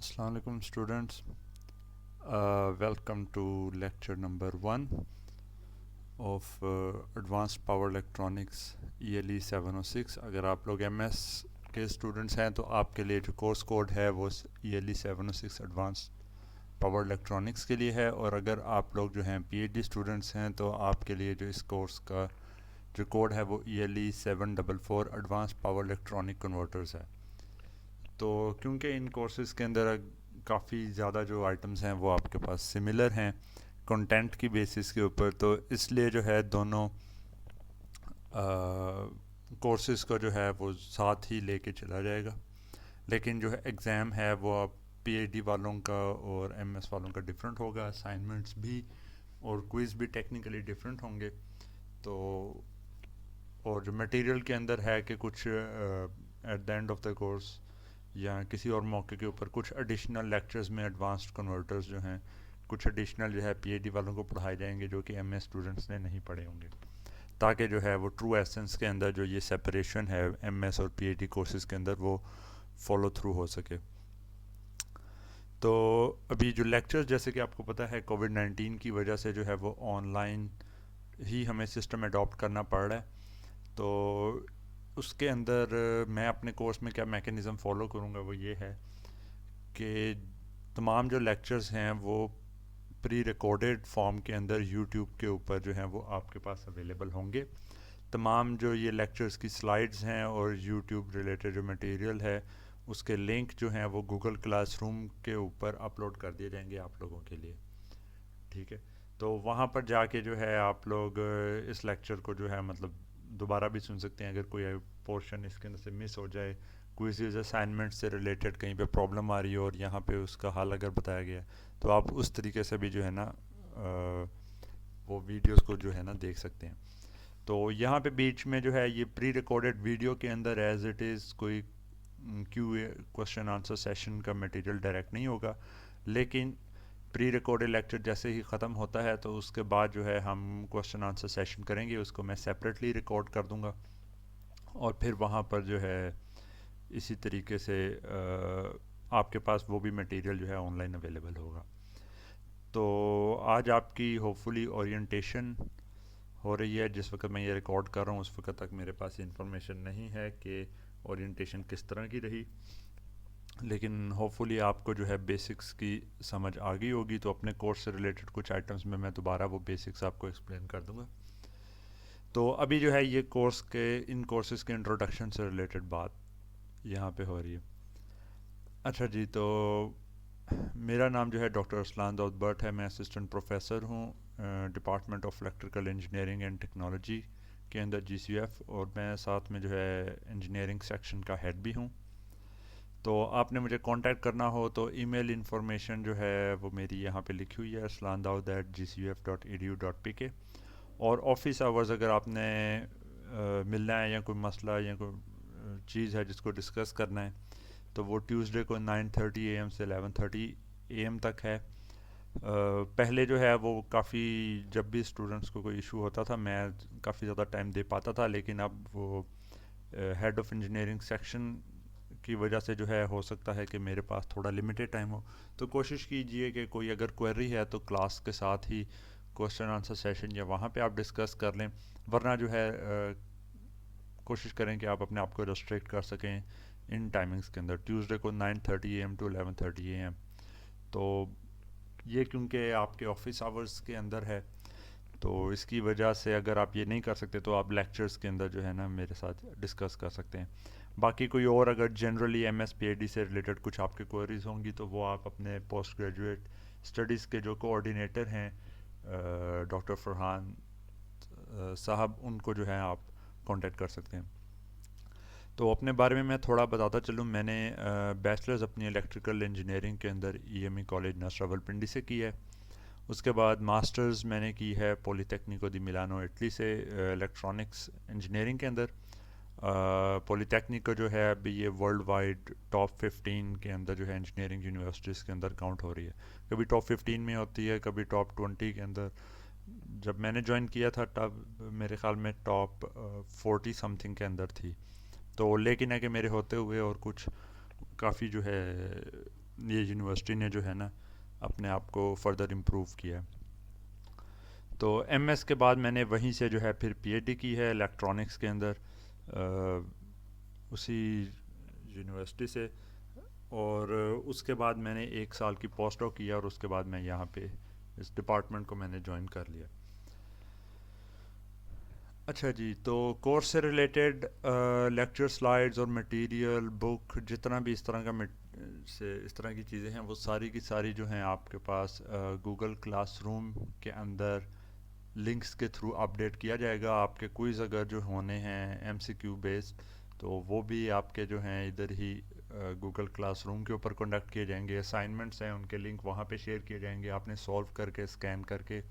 Assalamu alaikum students. Welcome to lecture number 1 of Advanced Power Electronics ELE 706. अगर आप लोग MS के students हैं तो आपके लिए जो कोर्स कोड है वो ELE 706 Advanced Power Electronics के लिए है, और अगर आप लोग जो हैं PhD स्टूडेंट्स हैं तो आपके लिए जो इस कोर्स का जो कोड है वो ELE 744 Advanced Power Electronic Converters है। तो क्योंकि इन कोर्सेज़ के अंदर काफ़ी ज़्यादा जो आइटम्स हैं वो आपके पास सिमिलर हैं कंटेंट की बेसिस के ऊपर, तो इसलिए जो है दोनों कोर्सेज़ को जो है वो साथ ही लेके चला जाएगा। लेकिन जो है एग्ज़ाम है वो आप पीएचडी वालों का और एमएस वालों का डिफरेंट होगा, असाइनमेंट्स भी और क्विज़ भी टेक्निकली डिफरेंट होंगे। तो और जो मटेरियल के अंदर है कि कुछ at the end of the course या किसी और मौके के ऊपर कुछ एडिशनल लेक्चर्स में एडवांस्ड कन्वर्टर्स जो हैं कुछ एडिशनल जो है पीएचडी वालों को पढ़ाए जाएंगे जो कि एमएस स्टूडेंट्स ने नहीं पढ़े होंगे, ताकि जो है वो ट्रू एसेंस के अंदर जो ये सेपरेशन है एमएस और पीएचडी कोर्सेज़ के अंदर वो फॉलो थ्रू हो सके। तो अभी जो लेक्चर्स, जैसे कि आपको पता है कोविड-19 की वजह से जो है वो ऑनलाइन ही हमें सिस्टम अडॉप्ट करना पड़ रहा है। तो उसके अंदर मैं अपने कोर्स में क्या मैकेनिज़्म फ़ॉलो करूँगा वो ये है कि तमाम जो लेक्चर्स हैं वो प्री रिकॉर्डेड फॉर्म के अंदर यूट्यूब के ऊपर जो हैं वो आपके पास अवेलेबल होंगे। तमाम जो ये लेक्चर्स की स्लाइड्स हैं और यूट्यूब रिलेटेड जो मटेरियल है उसके लिंक जो हैं वो गूगल क्लासरूम के ऊपर अपलोड कर दिए जाएंगे आप लोगों के लिए। ठीक है, तो वहाँ पर जाके जो है आप लोग इस लेक्चर को जो है मतलब दोबारा भी सुन सकते हैं अगर कोई पोर्शन इसके अंदर से मिस हो जाए, क्विज़ असाइनमेंट से रिलेटेड कहीं पे प्रॉब्लम आ रही हो और यहाँ पे उसका हल अगर बताया गया है तो आप उस तरीके से भी जो है ना वो वीडियोस को जो है ना देख सकते हैं। तो यहाँ पे बीच में जो है ये प्री रिकॉर्डेड वीडियो के अंदर एज इट इज़ कोई क्यू क्वेश्चन आंसर सेशन का मटेरियल डायरेक्ट नहीं होगा, लेकिन प्री रिकॉर्डेड लेक्चर जैसे ही ख़त्म होता है तो उसके बाद जो है हम क्वेश्चन आंसर सेशन करेंगे, उसको मैं सेपरेटली रिकॉर्ड कर दूंगा और फिर वहाँ पर जो है इसी तरीके से आपके पास वो भी मटेरियल जो है ऑनलाइन अवेलेबल होगा। तो आज आपकी होपफुली ओरिएंटेशन हो रही है। जिस वक्त मैं ये रिकॉर्ड कर रहा हूँ उस वक्त तक मेरे पास इंफॉर्मेशन नहीं है कि ओरिएंटेशन किस तरह की रही, लेकिन होपफुली आपको जो है बेसिक्स की समझ आ गई होगी। तो अपने कोर्स से रिलेटेड कुछ आइटम्स में मैं दोबारा वो बेसिक्स आपको एक्सप्लेन कर दूंगा। तो अभी जो है ये कोर्स के इन कोर्सेज़ के इंट्रोडक्शन से रिलेटेड बात यहाँ पे हो रही है। अच्छा जी, तो मेरा नाम जो है डॉक्टर अरसलान दाऊद भट्ट है। मैं असिस्टेंट प्रोफेसर हूँ department of electrical engineering and technology के अंदर जीसीएफ, और मैं साथ में जो है इंजीनियरिंग सेक्शन का हेड भी हूँ। तो आपने मुझे कांटेक्ट करना हो तो ईमेल इंफॉर्मेशन जो है वो मेरी यहाँ पे लिखी हुई है aslandaud@gcuf.edu.pk। और ऑफिस आवर्स अगर आपने मिलना है या कोई मसला या कोई चीज़ है जिसको डिस्कस करना है तो वो ट्यूसडे को 9:30 AM से 11:30 AM तक है। पहले जो है वो काफ़ी, जब भी स्टूडेंट्स को कोई इशू होता था मैं काफ़ी ज़्यादा टाइम दे पाता था, लेकिन अब वो हेड ऑफ़ इंजीनियरिंग सेक्शन की वजह से जो है हो सकता है कि मेरे पास थोड़ा लिमिटेड टाइम हो। तो कोशिश कीजिए कि कोई अगर क्वेरी है तो क्लास के साथ ही क्वेश्चन आंसर सेशन या वहाँ पे आप डिस्कस कर लें, वरना जो है कोशिश करें कि आप अपने आप को रेस्ट्रिक्ट कर सकें इन टाइमिंग्स के अंदर। ट्यूसडे को 9:30 AM टू 11:30 AM। तो ये क्योंकि आपके ऑफिस आवर्स के अंदर है तो इसकी वजह से अगर आप ये नहीं कर सकते तो आप लेक्चर्स के अंदर जो है ना मेरे साथ डिस्कस कर सकते हैं। बाकी कोई और अगर जनरली एमएस पीएचडी से रिलेटेड कुछ आपके क्वेरीज होंगी तो वो आप अपने पोस्ट ग्रेजुएट स्टडीज़ के जो कोऑर्डिनेटर हैं डॉक्टर फरहान साहब, उनको जो है आप कांटेक्ट कर सकते हैं। तो अपने बारे में मैं थोड़ा बताता चलूँ। मैंने बैचलर्स अपनी इलेक्ट्रिकल इंजीनियरिंग के अंदर ईएमई कॉलेज नस रावलपिंडी से की है। उसके बाद मास्टर्स मैंने की है पॉलीटेक्निको दी मिलानो इटली से इलेक्ट्रॉनिक्स इंजीनियरिंग के अंदर। पॉलीटेक्निको जो है अभी ये वर्ल्ड वाइड टॉप 15 के अंदर जो है इंजीनियरिंग यूनिवर्सिटीज़ के अंदर काउंट हो रही है। कभी टॉप 15 में होती है, कभी टॉप 20 के अंदर। जब मैंने ज्वाइन किया था तब मेरे ख्याल में टॉप 40 समथिंग के अंदर थी। तो लेकिन है कि मेरे होते हुए और कुछ काफ़ी जो है ये यूनिवर्सिटी ने जो है ना अपने आप को फर्दर इम्प्रूव किया है। तो एमएस के बाद मैंने वहीं से जो है फिर पीएचडी की है इलेक्ट्रॉनिक्स के अंदर, उसी यूनिवर्सिटी से। और उसके बाद मैंने 1 साल की पोस्ट डॉक किया और उसके बाद मैं यहाँ पे इस डिपार्टमेंट को मैंने ज्वाइन कर लिया। अच्छा जी, तो कोर्स से रिलेटेड लेक्चर स्लाइड्स और मटेरियल बुक जितना भी इस तरह का इस तरह की चीज़ें हैं वो सारी की सारी जो हैं आपके पास गूगल क्लासरूम के अंदर लिंक्स के थ्रू अपडेट किया जाएगा। आपके क्विज़ अगर जो होने हैं एमसीक्यू बेस्ड तो वो भी आपके जो हैं इधर ही गूगल क्लासरूम के ऊपर कंडक्ट किए जाएंगे। असाइनमेंट्स हैं उनके लिंक वहाँ पे शेयर किए जाएंगे, आपने सॉल्व करके स्कैन करके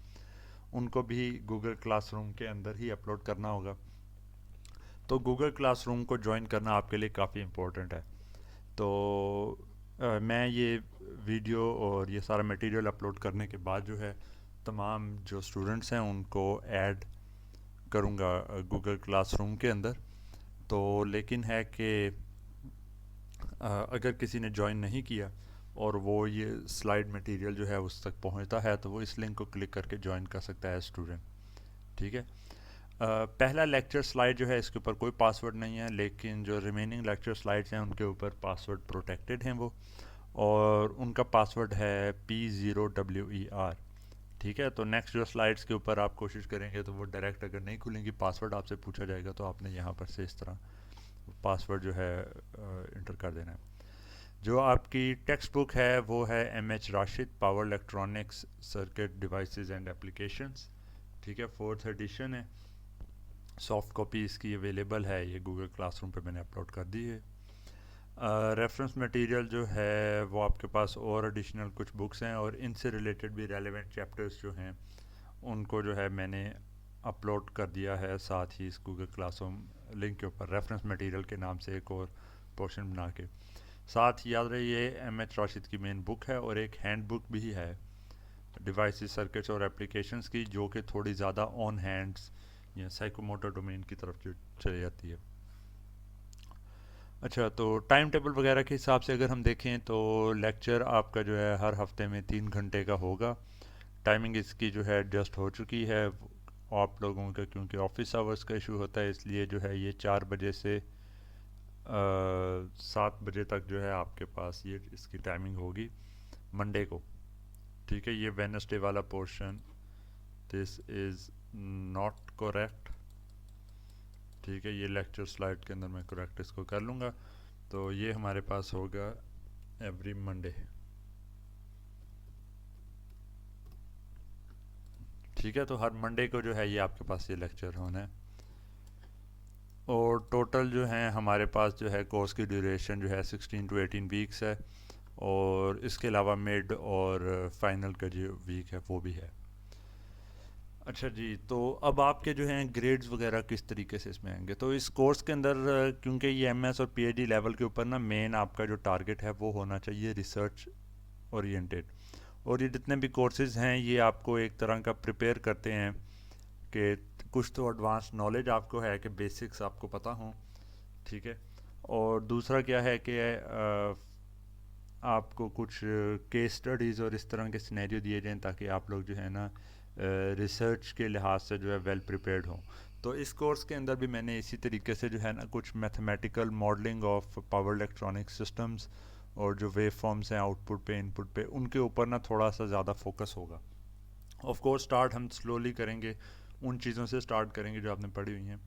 उनको भी गूगल क्लासरूम के अंदर ही अपलोड करना होगा। तो गूगल क्लासरूम को ज्वाइन करना आपके लिए काफ़ी इम्पोर्टेंट है। तो मैं ये वीडियो और ये सारा मटेरियल अपलोड करने के बाद जो है तमाम जो स्टूडेंट्स हैं उनको ऐड करूँगा गूगल क्लासरूम के अंदर। तो लेकिन है कि अगर किसी ने ज्वाइन नहीं किया और वो ये स्लाइड मटेरियल जो है उस तक पहुंचता है तो वो इस लिंक को क्लिक करके ज्वाइन कर सकता है स्टूडेंट। ठीक है। पहला लेक्चर स्लाइड जो है इसके ऊपर कोई पासवर्ड नहीं है, लेकिन जो रिमेनिंग लेक्चर स्लाइड्स हैं उनके ऊपर पासवर्ड प्रोटेक्टेड हैं वो, और उनका पासवर्ड है P0WER। ठीक है। तो नेक्स्ट जो स्लाइड्स के ऊपर आप कोशिश करेंगे तो वो डायरेक्ट अगर नहीं खुलेंगी, पासवर्ड आपसे पूछा जाएगा तो आपने यहाँ पर से इस तरह पासवर्ड जो है इंटर कर देना है। जो आपकी टेक्स्ट बुक है वो है MH Rashid power electronics circuit devices and applications. ठीक है, 4th एडिशन है। सॉफ्ट कॉपी इसकी अवेलेबल है, ये गूगल क्लासरूम पे मैंने अपलोड कर दी है। रेफरेंस मटेरियल जो है वो आपके पास और एडिशनल कुछ बुक्स हैं और इनसे रिलेटेड भी रेलेवेंट चैप्टर्स जो हैं उनको जो है मैंने अपलोड कर दिया है साथ ही इस गूगल क्लासरूम लिंक के ऊपर रेफरेंस मटेरियल के नाम से एक और पोर्शन बना के। साथ याद रहे ये MH राशिद की मेन बुक है और एक हैंड बुक भी है डिवाइसेस सर्किट्स और एप्लीकेशंस की, जो कि थोड़ी ज़्यादा ऑन हैंड्स या साइकोमोटर डोमेन की तरफ जो चली जाती है। अच्छा, तो टाइम टेबल वगैरह के हिसाब से अगर हम देखें तो लेक्चर आपका जो है हर हफ्ते में 3 घंटे का होगा। टाइमिंग इसकी जो है एडजस्ट हो चुकी है आप लोगों का, क्योंकि ऑफिस आवर्स का इशू होता है इसलिए जो है ये 4 बजे से 7 बजे तक जो है आपके पास ये इसकी टाइमिंग होगी मंडे को। ठीक है, ये वेडनेसडे वाला portion this is not correct. ठीक है, ये लेक्चर स्लाइड के अंदर मैं करेक्ट इसको कर लूँगा। तो ये हमारे पास होगा एवरी मंडे। ठीक है, तो हर मंडे को जो है ये आपके पास ये लेक्चर होना है। और टोटल जो है हमारे पास जो है कोर्स की ड्यूरेशन जो है 16 to 18 वीक्स है, और इसके अलावा मिड और फाइनल का जो वीक है वो भी है। अच्छा जी, तो अब आपके जो हैं ग्रेड्स वगैरह किस तरीके से इसमें आएंगे। तो इस कोर्स के अंदर क्योंकि ये MS और PhD लेवल के ऊपर ना मेन आपका जो टारगेट है वो होना चाहिए रिसर्च ओरिएंटेड। और ये जितने भी कोर्सेज हैं ये आपको एक तरह का प्रिपेयर करते हैं कि कुछ तो एडवांस नॉलेज आपको है कि बेसिक्स आपको पता हों। ठीक है, और दूसरा क्या है कि आपको कुछ केस स्टडीज़ और इस तरह के सिनेरियो दिए जाएं ताकि आप लोग जो है ना रिसर्च के लिहाज से जो है वेल प्रिपेयर्ड हों। तो इस कोर्स के अंदर भी मैंने इसी तरीके से जो है ना कुछ mathematical modelling of power electronic systems और जो वेव फॉर्म्स हैं आउटपुट पे इनपुट पे उनके ऊपर ना थोड़ा सा ज़्यादा फोकस होगा। ऑफ कोर्स स्टार्ट हम स्लोली करेंगे, उन चीज़ों से स्टार्ट करेंगे जो आपने पढ़ी हुई हैं,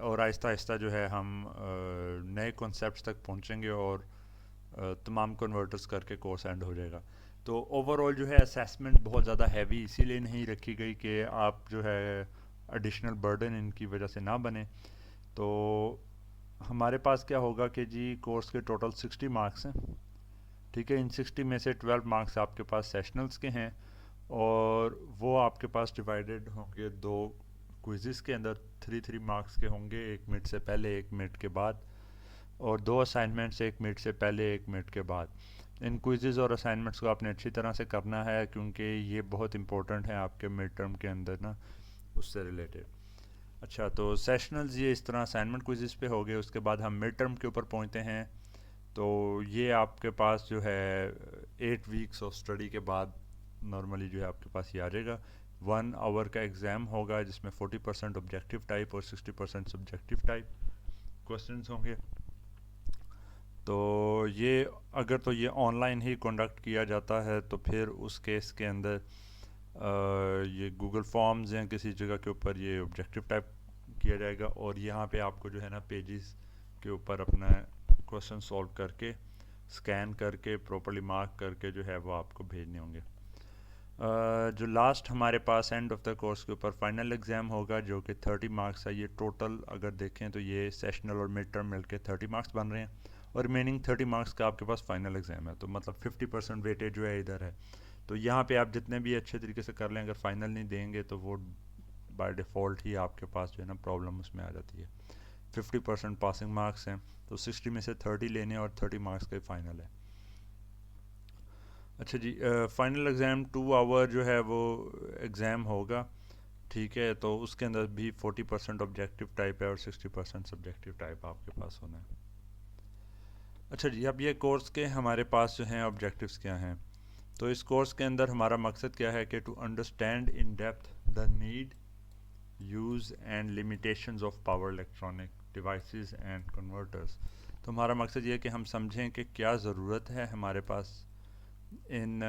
और आहिस्ता आहिस्ता जो है हम नए कॉन्सेप्ट्स तक पहुंचेंगे और तमाम कन्वर्टर्स करके कोर्स एंड हो जाएगा। तो ओवरऑल जो है असेसमेंट बहुत ज़्यादा हैवी इसीलिए नहीं रखी गई कि आप जो है एडिशनल बर्डन इनकी वजह से ना बने। तो हमारे पास क्या होगा कि जी कोर्स के टोटल 60 मार्क्स हैं। ठीक है, इन 60 में से 12 मार्क्स आपके पास सेशनल्स के हैं और वो आपके पास डिवाइडेड होंगे 2 क्विज़ेस के अंदर। 3 मार्क्स के होंगे, एक मिड से पहले एक मिड के बाद, और 2 असाइनमेंट्स, एक मिड से पहले एक मिड के बाद। इन क्विज़ेस और असाइनमेंट्स को आपने अच्छी तरह से करना है क्योंकि ये बहुत इंपॉर्टेंट है आपके मिड टर्म के अंदर ना उससे रिलेटेड। अच्छा, तो सेशनल्स ये इस तरह असाइनमेंट क्विज़ेस पे हो गए। उसके बाद हम मिड टर्म के ऊपर पहुँचते हैं। तो ये आपके पास जो है 8 वीक्स ऑफ स्टडी के बाद नॉर्मली जो है आपके पास ये आ जाएगा। 1 आवर का एग्ज़ाम होगा जिसमें 40% ऑब्जेक्टिव टाइप और 60% सब्जेक्टिव टाइप क्वेश्चंस होंगे। तो ये अगर तो ये ऑनलाइन ही कंडक्ट किया जाता है तो फिर उस केस के अंदर ये गूगल फॉर्म्स या किसी जगह के ऊपर ये ऑब्जेक्टिव टाइप किया जाएगा और यहाँ पे आपको जो है ना पेजेस के ऊपर अपना क्वेश्चन सॉल्व करके स्कैन करके प्रॉपर्ली मार्क करके जो है वो आपको भेजने होंगे। जो लास्ट हमारे पास एंड ऑफ द कोर्स के ऊपर फाइनल एग्ज़ाम होगा जो कि 30 मार्क्स है। ये टोटल अगर देखें तो ये सेशनल और मिड टर्म मिल के 30 मार्क्स बन रहे हैं और रिमेनिंग 30 मार्क्स का आपके पास फाइनल एग्ज़ाम है। तो मतलब 50% वेटेज जो है इधर है। तो यहाँ पे आप जितने भी अच्छे तरीके से कर लें, अगर फाइनल नहीं देंगे तो वो बाय डिफ़ॉल्ट ही आपके पास जो है ना प्रॉब्लम उसमें आ जाती है। 50% पासिंग मार्क्स हैं तो 60 में से 30 लेने और 30 मार्क्स का फाइनल है। अच्छा जी, फाइनल एग्ज़ाम 2 आवर जो है वो एग्ज़ाम होगा, ठीक है। तो उसके अंदर भी 40% ऑब्जेक्टिव टाइप है और 60% सब्जेक्टिव टाइप आपके पास होना है। अच्छा जी, अब ये कोर्स के हमारे पास जो हैं ऑब्जेक्टिव्स क्या हैं। तो इस कोर्स के अंदर हमारा मकसद क्या है कि to understand in depth the need, use and limitations of power electronic devices and converters. तो हमारा मकसद ये है कि हम समझें कि क्या ज़रूरत है हमारे पास इन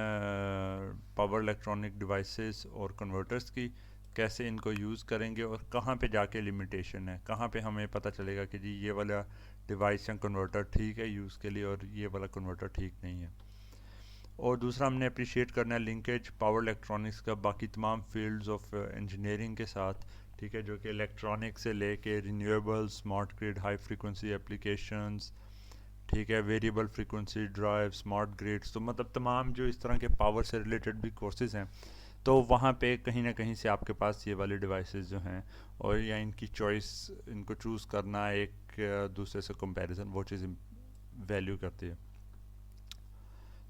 पावर इलेक्ट्रॉनिक डिवाइसेस और कन्वर्टर्स की, कैसे इनको यूज़ करेंगे और कहाँ पे जाके लिमिटेशन है, कहाँ पे हमें पता चलेगा कि जी ये वाला डिवाइस या कन्वर्टर ठीक है यूज़ के लिए और ये वाला कन्वर्टर ठीक नहीं है। और दूसरा हमने अप्रिशिएट करना है लिंकेज पावर इलेक्ट्रॉनिक्स का बाकी तमाम फील्ड्स ऑफ इंजीनियरिंग के साथ, ठीक है, जो कि इलेक्ट्रॉनिक से लेके renewable, smart grid, high frequency applications, ठीक है, variable frequency drive, smart grids. तो मतलब तमाम जो इस तरह के पावर से रिलेटेड भी कोर्सेज़ हैं तो वहाँ पे कहीं ना कहीं से आपके पास ये वाले डिवाइसेस जो हैं और या इनकी चॉइस, इनको चूज़ करना एक दूसरे से कंपैरिजन वो चीज़ वैल्यू करती है।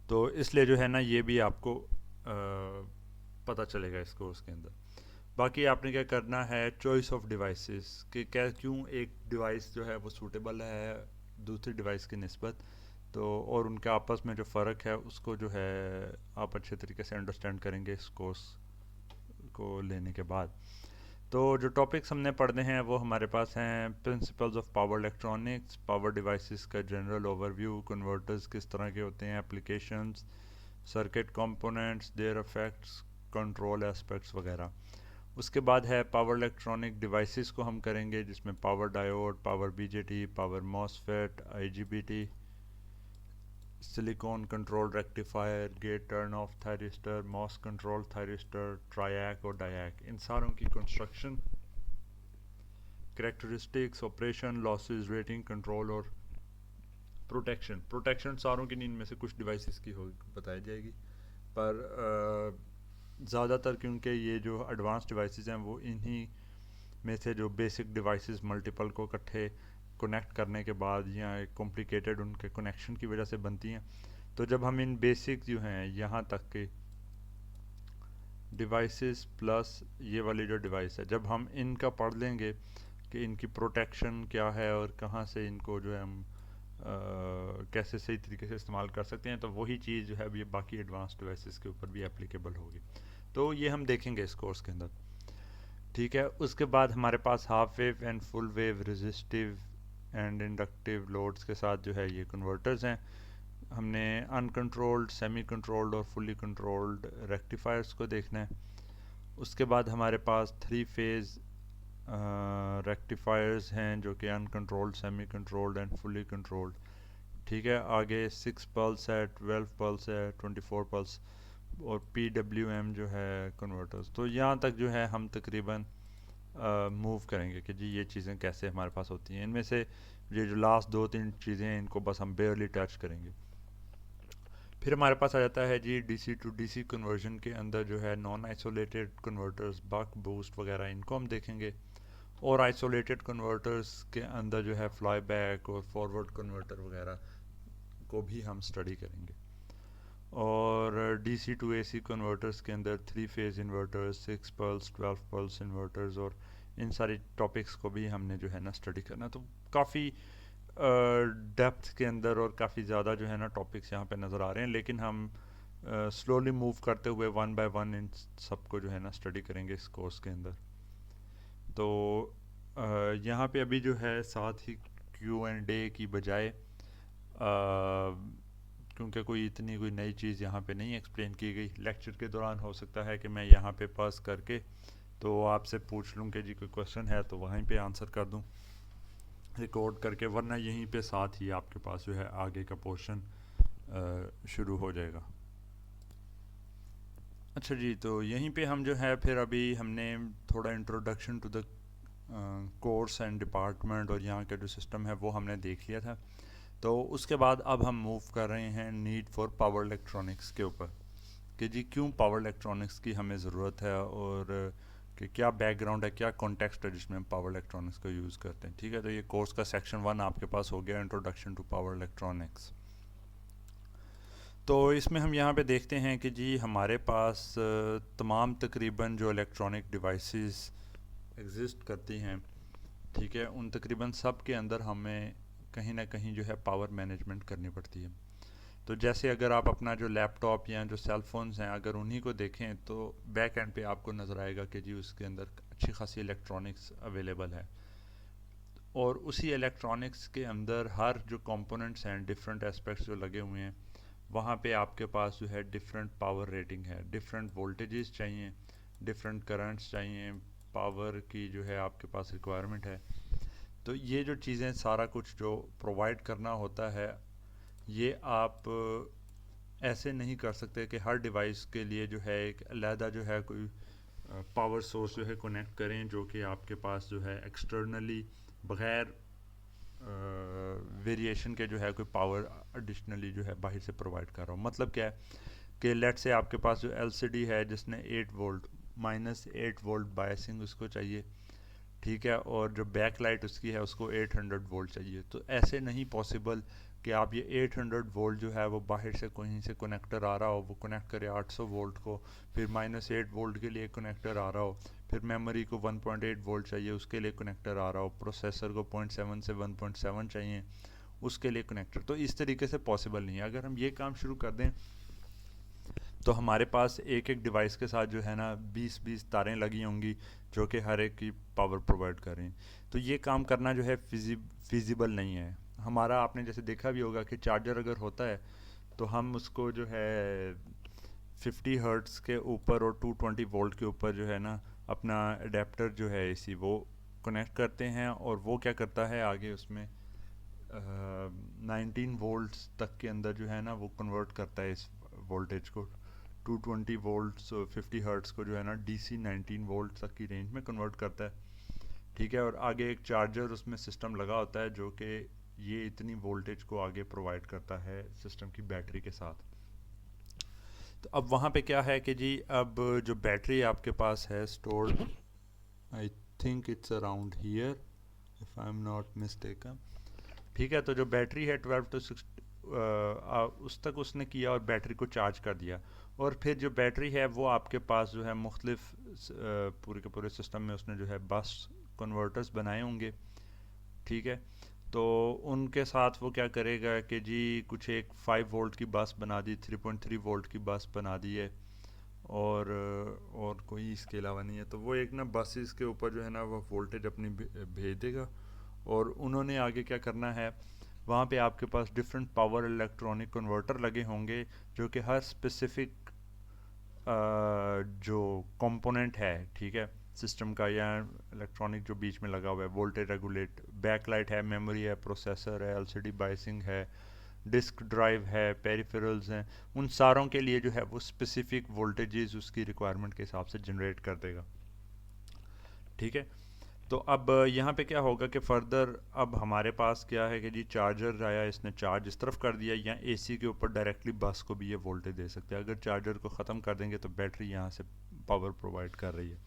तो इसलिए जो है ना ये भी आपको पता चलेगा इस कोर्स के अंदर। बाकी आपने क्या करना है, चॉइस ऑफ डिवाइसेस कि क्या क्यों एक डिवाइस जो है वो सूटेबल है दूसरी डिवाइस की निस्बत, तो और उनके आपस में जो फ़र्क है उसको जो है आप अच्छे तरीके से अंडरस्टैंड करेंगे इस कोर्स को लेने के बाद। तो जो टॉपिक्स हमने पढ़ने हैं वो हमारे पास हैं principles of power electronics, power devices का जनरल ओवरव्यू, कन्वर्टर्स किस तरह के होते हैं, applications, circuit components, there effects, control aspects वगैरह। उसके बाद है पावर इलेक्ट्रॉनिक डिवाइसेस को हम करेंगे जिसमें power diode, power BJT, power MOSFET, IGBT, silicon control rectifier, gate turn off thyristor, MOS control thyristor, triac और डायैक, इन सारों की construction, characteristics, operation, losses, rating, control और प्रोटेक्शन सारों की इनमें से कुछ डिवाइसेस की हो बताई जाएगी। पर ज़्यादातर क्योंकि ये जो एडवांस डिवाइसेस हैं वो इन्हीं में से जो बेसिक डिवाइसेस मल्टीपल को इकट्ठे कनेक्ट करने के बाद या एक कॉम्प्लिकेटेड उनके कनेक्शन की वजह से बनती हैं। तो जब हम इन बेसिक जो हैं यहाँ तक के डिवाइसेस प्लस ये वाली जो डिवाइस है, जब हम इनका पढ़ लेंगे कि इनकी प्रोटेक्शन क्या है और कहाँ से इनको जो है हम कैसे सही तरीके से इस्तेमाल कर सकते हैं, तो वही चीज़ जो है ये बाकी एडवांस डिवाइसेस के ऊपर भी एप्लीकेबल होगी। तो ये हम देखेंगे इस कोर्स के अंदर, ठीक है। उसके बाद हमारे पास half wave and full wave, resistive and inductive loads के साथ जो है ये कन्वर्टर्स हैं। हमने अनकंट्रोल्ड, सेमी कंट्रोल्ड और फुली कंट्रोल्ड रेक्टिफायर्स को देखना है। उसके बाद हमारे पास 3 फेज़ रेक्टिफायर्स हैं जो कि uncontrolled, semi controlled and fully controlled, ठीक है। आगे 6 पल्स है, 12 पल्स है, 24 पल्स और PWM जो है कन्वर्टर्स। तो यहाँ तक जो है हम तकरीबन मूव करेंगे कि जी ये चीज़ें कैसे हमारे पास होती हैं। इनमें से ये जो लास्ट 2-3 चीज़ें हैं इनको बस हम बेयरली टच करेंगे। फिर हमारे पास आ जाता है जी DC टू DC कन्वर्जन के अंदर जो है non isolated converters, buck boost वगैरह, इनको हम देखेंगे। और आइसोलेटेड कन्वर्टर्स के अंदर जो है फ्लाई बैक और फॉरवर्ड कन्वर्टर वगैरह को भी हम स्टडी करेंगे। और DC टू AC कन्वर्टर्स के अंदर 3 phase inverters, 6 pulse, 12 pulse inverters और इन सारी टॉपिक्स को भी हमने जो है ना स्टडी करना। तो काफ़ी डेप्थ के अंदर और काफ़ी ज़्यादा जो है ना टॉपिक्स यहाँ पे नज़र आ रहे हैं, लेकिन हम स्लोली मूव करते हुए वन बाय वन इन सबको जो है ना स्टडी करेंगे इस कोर्स के अंदर। तो यहाँ पे अभी जो है साथ ही Q&A की बजाय क्योंकि कोई नई चीज़ यहाँ पे नहीं एक्सप्लेन की गई लेक्चर के दौरान, हो सकता है कि मैं यहाँ पे पास करके तो आपसे पूछ लूँ कि जी कोई क्वेश्चन है तो वहीं पे आंसर कर दूँ रिकॉर्ड करके, वरना यहीं पे साथ ही आपके पास जो है आगे का पोर्शन शुरू हो जाएगा। अच्छा जी, तो यहीं पे हम जो है फिर अभी हमने थोड़ा introduction to the course and department और यहाँ का जो सिस्टम है वो हमने देख लिया था। तो उसके बाद अब हम मूव कर रहे हैं नीड फॉर पावर इलेक्ट्रॉनिक्स के ऊपर, कि जी क्यों पावर इलेक्ट्रॉनिक्स की हमें ज़रूरत है और कि क्या बैकग्राउंड है, क्या कॉन्टेक्स्ट है जिसमें हम पावर इलेक्ट्रॉनिक्स को यूज़ करते हैं। ठीक है, तो ये कोर्स का सेक्शन 1 आपके पास हो गया, इंट्रोडक्शन टू पावर इलेक्ट्रॉनिक्स। तो इसमें हम यहाँ पे देखते हैं कि जी हमारे पास तमाम तकरीबन जो इलेक्ट्रॉनिक डिवाइसेस एग्जिस्ट करती हैं, ठीक है, उन तकरीबन सब के अंदर हमें कहीं ना कहीं जो है पावर मैनेजमेंट करनी पड़ती है। तो जैसे अगर आप अपना जो लैपटॉप या जो सेल फोन्स हैं अगर उन्हीं को देखें तो बैक एंड पे आपको नज़र आएगा कि जी उसके अंदर अच्छी खासी इलेक्ट्रॉनिक्स अवेलेबल है, और उसी इलेक्ट्रॉनिक्स के अंदर हर जो कंपोनेंट्स हैं, डिफरेंट एस्पेक्ट्स जो लगे हुए हैं, वहाँ पे आपके पास जो है डिफरेंट पावर रेटिंग है, डिफरेंट वोल्टेजेस चाहिए, डिफरेंट करंट्स चाहिए, पावर की जो है आपके पास रिक्वायरमेंट है। तो ये जो चीज़ें सारा कुछ जो प्रोवाइड करना होता है, ये आप ऐसे नहीं कर सकते कि हर डिवाइस के लिए जो है एक अलहदा जो है कोई पावर सोर्स जो है कनेक्ट करें, जो कि आपके पास जो है एक्सटर्नली बग़ैर वेरिएशन के जो है कोई पावर एडिशनली जो है बाहर से प्रोवाइड कर रहा हूँ। मतलब क्या है कि लेट से आपके पास जो एलसीडी है जिसने 8 वोल्ट -8 वोल्ट बायसिंग उसको चाहिए, ठीक है, और जो बैक लाइट उसकी है उसको 800 वोल्ट चाहिए। तो ऐसे नहीं पॉसिबल कि आप ये 800 वोल्ट जो है वो बाहर से कहीं से कनेक्टर आ रहा हो वो कनेक्ट करे 800 वोल्ट को, फिर -8 वोल्ट के लिए कनेक्टर आ रहा हो, फिर मेमोरी को 1.8 वोल्ट चाहिए उसके लिए कनेक्टर आ रहा हो, प्रोसेसर को 0.7 से 1.7 चाहिए उसके लिए कनेक्टर। तो इस तरीके से पॉसिबल नहीं है। अगर हम ये काम शुरू कर दें तो हमारे पास एक एक डिवाइस के साथ जो है ना 20-20 तारें लगी होंगी जो कि हर एक की पावर प्रोवाइड कर रही हैं। तो ये काम करना जो है फिजिबल नहीं है हमारा। आपने जैसे देखा भी होगा कि चार्जर अगर होता है तो हम उसको जो है 50 हर्ट्ज़ के ऊपर और 220 वोल्ट के ऊपर जो है ना अपना अडेप्टर जो है एसी वो कनेक्ट करते हैं, और वो क्या करता है आगे उसमें 19 वोल्ट्स तक के अंदर जो है ना वो कन्वर्ट करता है इस वोल्टेज को, 220 वोल्ट्स 50 हर्ट्ज़ को जो है ना डीसी 19 वोल्ट तक की रेंज में कन्वर्ट करता है। ठीक है, और आगे एक चार्जर उसमें सिस्टम लगा होता है जो कि ये इतनी वोल्टेज को आगे प्रोवाइड करता है सिस्टम की बैटरी के साथ। तो अब वहाँ पे क्या है कि जी अब जो बैटरी आपके पास है stored, I think it's around here if I am not mistaken, ठीक है, तो जो बैटरी है 12 to 6 उस तक उसने किया और बैटरी को चार्ज कर दिया, और फिर जो बैटरी है वो आपके पास जो है मुख्तलिफ पूरे के पूरे सिस्टम में उसने जो है बस कन्वर्टर्स बनाए होंगे, ठीक है। तो उनके साथ वो क्या करेगा कि जी कुछ एक 5 वोल्ट की बस बना दी, 3.3 वोल्ट की बस बना दी है, और कोई इसके अलावा नहीं है। तो वो एक ना बसेस के ऊपर जो है ना वो वोल्टेज अपनी भेज देगा, और उन्होंने आगे क्या करना है वहाँ पे आपके पास डिफरेंट पावर इलेक्ट्रॉनिक कन्वर्टर लगे होंगे जो कि हर स्पेसिफिक जो कंपोनेंट है, ठीक है, सिस्टम का या इलेक्ट्रॉनिक जो बीच में लगा हुआ है, वोल्टेज रेगुलेट, बैकलाइट है, मेमोरी है, प्रोसेसर है, एलसीडी बाइसिंग है, डिस्क ड्राइव है, पेरिफेरल्स हैं, उन सारों के लिए जो है वो स्पेसिफिक वोल्टेजेस उसकी रिक्वायरमेंट के हिसाब से जनरेट कर देगा, ठीक है। तो अब यहाँ पे क्या होगा कि फ़र्दर अब हमारे पास क्या है कि जी चार्जर आया, इसने चार्ज इस तरफ कर दिया, या एसी के ऊपर डायरेक्टली बस को भी ये वोल्टेज दे सकते हैं। अगर चार्जर को ख़त्म कर देंगे तो बैटरी यहाँ से पावर प्रोवाइड कर रही है।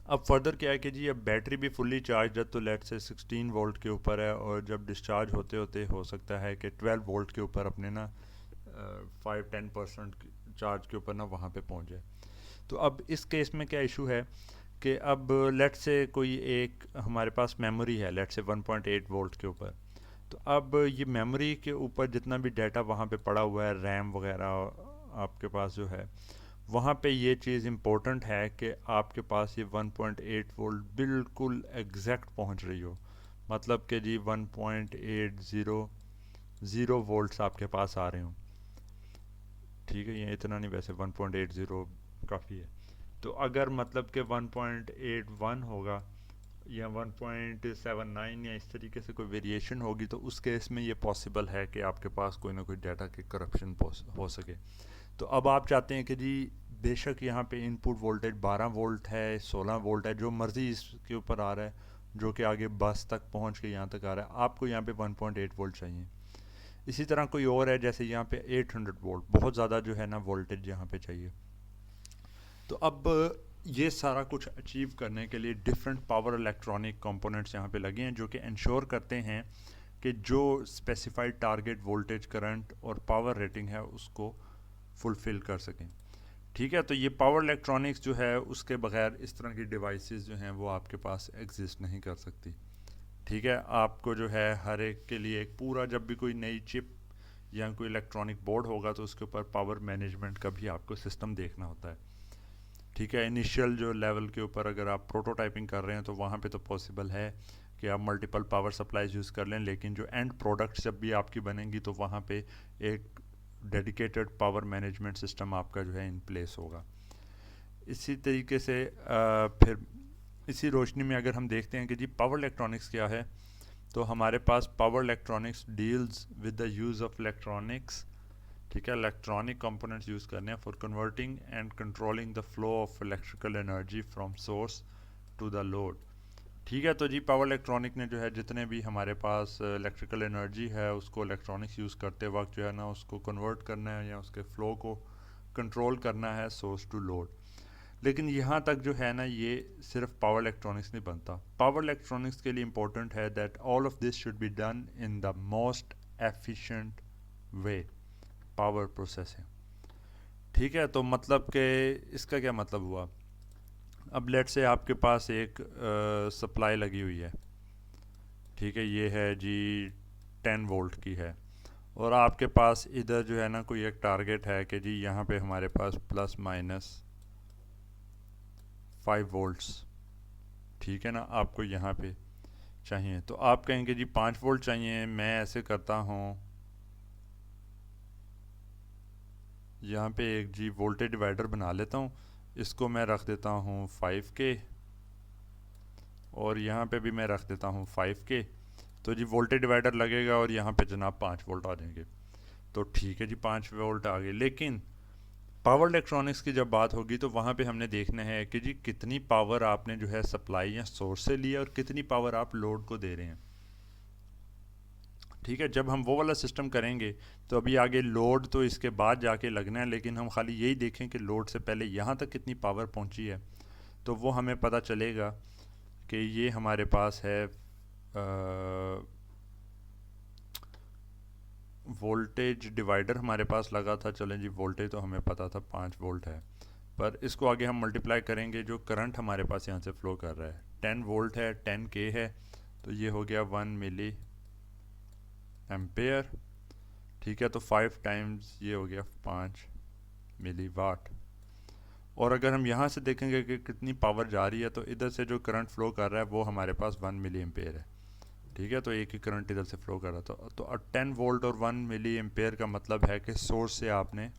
अब फर्दर क्या है कि जी अब बैटरी भी फुल्ली चार्ज है, तो लेट से 16 वोल्ट के ऊपर है, और जब डिस्चार्ज होते होते हो सकता है कि 12 वोल्ट के ऊपर अपने ना 5-10% चार्ज के ऊपर ना वहाँ पे पहुँच जाए। तो अब इस केस में क्या इशू है कि अब लेट से कोई एक हमारे पास मेमोरी है लेट से 1.8 वोल्ट के ऊपर, तो अब ये मेमोरी के ऊपर जितना भी डाटा वहाँ पे पड़ा हुआ है, रैम वगैरह आपके पास जो है, वहाँ पे ये चीज़ इम्पोर्टेंट है कि आपके पास ये 1.8 वोल्ट बिल्कुल एग्जैक्ट पहुँच रही हो। मतलब कि जी 1.800 वोल्ट्स आपके पास आ रहे हों। ठीक है, ये इतना नहीं, वैसे 1.80 काफ़ी है। तो अगर मतलब कि 1.81 होगा या 1.79 या इस तरीके से कोई वेरिएशन होगी, तो उस केस में ये पॉसिबल है कि आपके पास कोई ना कोई डाटा की करप्शन हो सके। तो अब आप चाहते हैं कि जी बेशक यहाँ पे इनपुट वोल्टेज 12 वोल्ट है, 16 वोल्ट है, जो मर्ज़ी इसके ऊपर आ रहा है, जो कि आगे बस तक पहुँच के यहाँ तक आ रहा है, आपको यहाँ पे 1.8 वोल्ट चाहिए। इसी तरह कोई और है, जैसे यहाँ पे 800 वोल्ट, बहुत ज़्यादा जो है ना वोल्टेज यहाँ पे चाहिए। तो अब ये सारा कुछ अचीव करने के लिए डिफरेंट पावर इलेक्ट्रॉनिक कंपोनेंट्स यहाँ पे लगे हैं, जो कि इंश्योर करते हैं कि जो स्पेसिफाइड टारगेट वोल्टेज, करंट और पावर रेटिंग है उसको फुलफ़िल कर सकें। ठीक है, तो ये पावर इलेक्ट्रॉनिक्स जो है उसके बगैर इस तरह की डिवाइसेस जो हैं वो आपके पास एग्जिस्ट नहीं कर सकती। ठीक है, आपको जो है हर एक के लिए एक पूरा, जब भी कोई नई चिप या कोई इलेक्ट्रॉनिक बोर्ड होगा तो उसके ऊपर पावर मैनेजमेंट का भी आपको सिस्टम देखना होता है। ठीक है, इनिशियल जो लेवल के ऊपर अगर आप प्रोटोटाइपिंग कर रहे हैं तो वहाँ पे तो पॉसिबल है कि आप मल्टीपल पावर सप्लाईज यूज़ कर लें, लेकिन जो एंड प्रोडक्ट्स जब भी आपकी बनेंगी तो वहाँ पे एक डेडिकेटेड पावर मैनेजमेंट सिस्टम आपका जो है इन प्लेस होगा। इसी तरीके से फिर इसी रोशनी में अगर हम देखते हैं कि जी पावर इलेक्ट्रॉनिक्स क्या है, तो हमारे पास power electronics deals with the use of electronics. ठीक है, इलेक्ट्रॉनिक कंपोनेंट्स यूज़ करने हैं for converting and controlling the flow of electrical energy from source to the load. ठीक है, तो जी पावर इलेक्ट्रॉनिक ने जो है जितने भी हमारे पास इलेक्ट्रिकल एनर्जी है उसको इलेक्ट्रॉनिक्स यूज़ करते वक्त जो है ना उसको कन्वर्ट करना है या उसके फ़्लो को कंट्रोल करना है सोर्स टू लोड। लेकिन यहाँ तक जो है ना ये सिर्फ पावर इलेक्ट्रॉनिक्स नहीं बनता। पावर इलेक्ट्रॉनिक्स के लिए इम्पोर्टेंट है that all of this should be done in the most efficient way, power processing. ठीक है, तो मतलब कि इसका क्या मतलब हुआ, अब लेट से आपके पास एक सप्लाई लगी हुई है। ठीक है, ये है जी 10 वोल्ट की है, और आपके पास इधर जो है ना कोई एक टारगेट है कि जी यहाँ पे हमारे पास प्लस माइनस 5 वोल्ट्स, ठीक है ना, आपको यहाँ पे चाहिए। तो आप कहेंगे जी 5 वोल्ट चाहिए, मैं ऐसे करता हूँ, यहाँ पे एक जी वोल्टेज डिवाइडर बना लेता हूँ, इसको मैं रख देता हूँ 5K, और यहाँ पे भी मैं रख देता हूँ 5K। तो जी वोल्टेज डिवाइडर लगेगा और यहाँ पे जनाब 5 वोल्ट आ जाएंगे। तो ठीक है जी 5 वोल्ट आ गए। लेकिन पावर इलेक्ट्रॉनिक्स की जब बात होगी तो वहाँ पे हमने देखना है कि जी कितनी पावर आपने जो है सप्लाई या सोर्स से ली है और कितनी पावर आप लोड को दे रहे हैं। ठीक है, जब हम वो वाला सिस्टम करेंगे तो अभी आगे लोड तो इसके बाद जाके लगना है, लेकिन हम खाली यही देखें कि लोड से पहले यहाँ तक कितनी पावर पहुँची है, तो वो हमें पता चलेगा कि ये हमारे पास है वोल्टेज डिवाइडर हमारे पास लगा था। चलें जी, वोल्टेज तो हमें पता था 5 वोल्ट है, पर इसको आगे हम मल्टीप्लाई करेंगे जो करंट हमारे पास यहाँ से फ़्लो कर रहा है, 10 वोल्ट है, 10K है, तो ये हो गया 1 मिली एम्पेयर। ठीक है, तो 5 टाइम्स ये हो गया 5 मिली वाट। और अगर हम यहाँ से देखेंगे कि कितनी पावर जा रही है, तो इधर से जो करंट फ़्लो कर रहा है वो हमारे पास 1 मिली एम्पेयर है। ठीक है, तो एक ही करंट इधर से फ़्लो कर रहा था। तो 10 वोल्ट और 1 मिली एम्पेयर का मतलब है कि सोर्स से आपने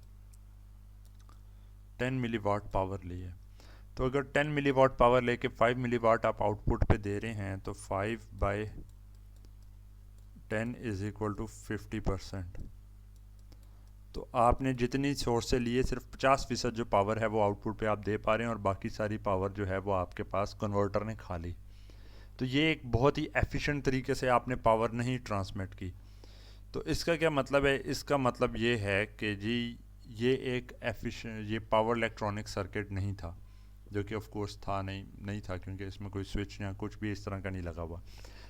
10 मिली वाट पावर ली है। तो अगर 10 मिली वाट पावर लेके 5 मिली वाट आप आउटपुट पे दे रहे हैं, तो 5/10 इज इक्वल टू 50%। तो आपने जितनी सोर्स से लिए सिर्फ 50% जो पावर है वो आउटपुट पे आप दे पा रहे हैं, और बाकी सारी पावर जो है वो आपके पास कन्वर्टर ने खा ली। तो ये एक बहुत ही एफिशिएंट तरीके से आपने पावर नहीं ट्रांसमिट की। तो इसका क्या मतलब है, इसका मतलब ये है कि जी ये एक एफिशिएंट, ये पावर इलेक्ट्रॉनिक सर्किट नहीं था, जो कि ऑफ कोर्स था नहीं था, क्योंकि इसमें कोई स्विच या कुछ भी इस तरह का नहीं लगा हुआ।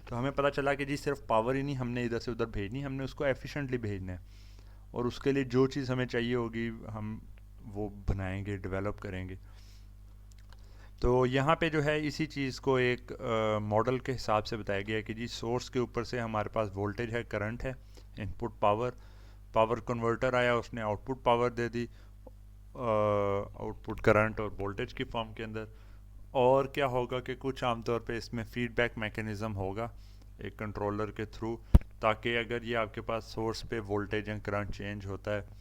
तो हमें पता चला कि जी सिर्फ पावर ही नहीं हमने इधर से उधर भेजनी, हमने उसको एफिशिएंटली भेजना है, और उसके लिए जो चीज़ हमें चाहिए होगी हम वो बनाएंगे, डेवलप करेंगे। तो यहाँ पे जो है इसी चीज़ को एक मॉडल के हिसाब से बताया गया है कि जी सोर्स के ऊपर से हमारे पास वोल्टेज है, करंट है, इनपुट पावर, पावर कन्वर्टर आया, उसने आउटपुट पावर दे दी आउटपुट करंट और वोल्टेज की फॉर्म के अंदर। और क्या होगा कि कुछ आमतौर पे इसमें फीडबैक मैकेनिज़्म होगा एक कंट्रोलर के थ्रू, ताकि अगर ये आपके पास सोर्स पे वोल्टेज या करंट चेंज होता है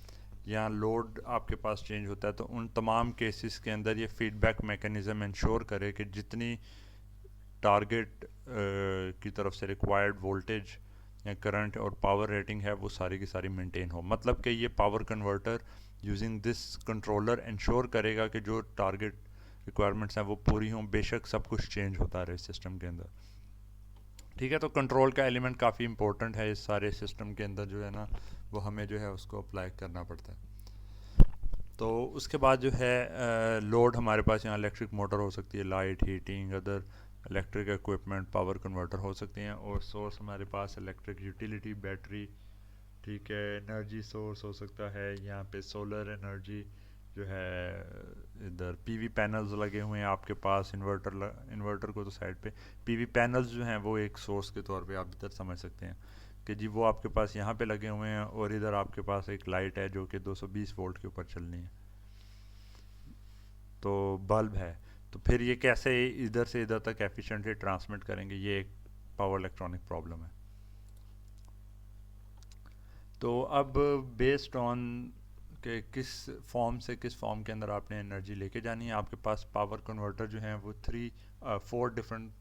या लोड आपके पास चेंज होता है, तो उन तमाम केसेस के अंदर ये फीडबैक मैकेनिज़्म इंश्योर करे कि जितनी टारगेट की तरफ से रिक्वायर्ड वोल्टेज या करंट और पावर रेटिंग है वो सारी की सारी मेंटेन हो। मतलब कि ये power converter using this controller ensure करेगा कि जो टारगेट रिक्वायरमेंट्स हैं वो पूरी हों, बेशक सब कुछ चेंज होता रहे सिस्टम के अंदर। ठीक है, तो कंट्रोल का एलिमेंट काफ़ी इंपॉर्टेंट है इस सारे सिस्टम के अंदर, जो है ना वो हमें जो है उसको अप्लाई करना पड़ता है। तो उसके बाद जो है लोड हमारे पास यहाँ इलेक्ट्रिक मोटर हो सकती है, light, heating, other electric equipment, power converter हो सकते हैं। और सोर्स हमारे पास इलेक्ट्रिक यूटिलिटी, बैटरी, ठीक है, एनर्जी सोर्स हो सकता है यहाँ पे सोलर एनर्जी जो है, इधर पीवी पैनल्स लगे हुए हैं आपके पास, इन्वर्टर को तो साइड पे, पीवी पैनल्स जो हैं वो एक सोर्स के तौर पे आप इधर समझ सकते हैं कि जी वो आपके पास यहाँ पे लगे हुए हैं, और इधर आपके पास एक लाइट है जो कि 220 वोल्ट के ऊपर चलनी है, तो बल्ब है। तो फिर ये कैसे इधर से इधर तक एफिशिएंटली ट्रांसमिट करेंगे, ये एक पावर इलेक्ट्रॉनिक प्रॉब्लम है। तो अब बेस्ड ऑन कि किस फॉर्म से किस फॉर्म के अंदर आपने एनर्जी लेके जानी है, आपके पास पावर कन्वर्टर जो हैं वो 4 डिफरेंट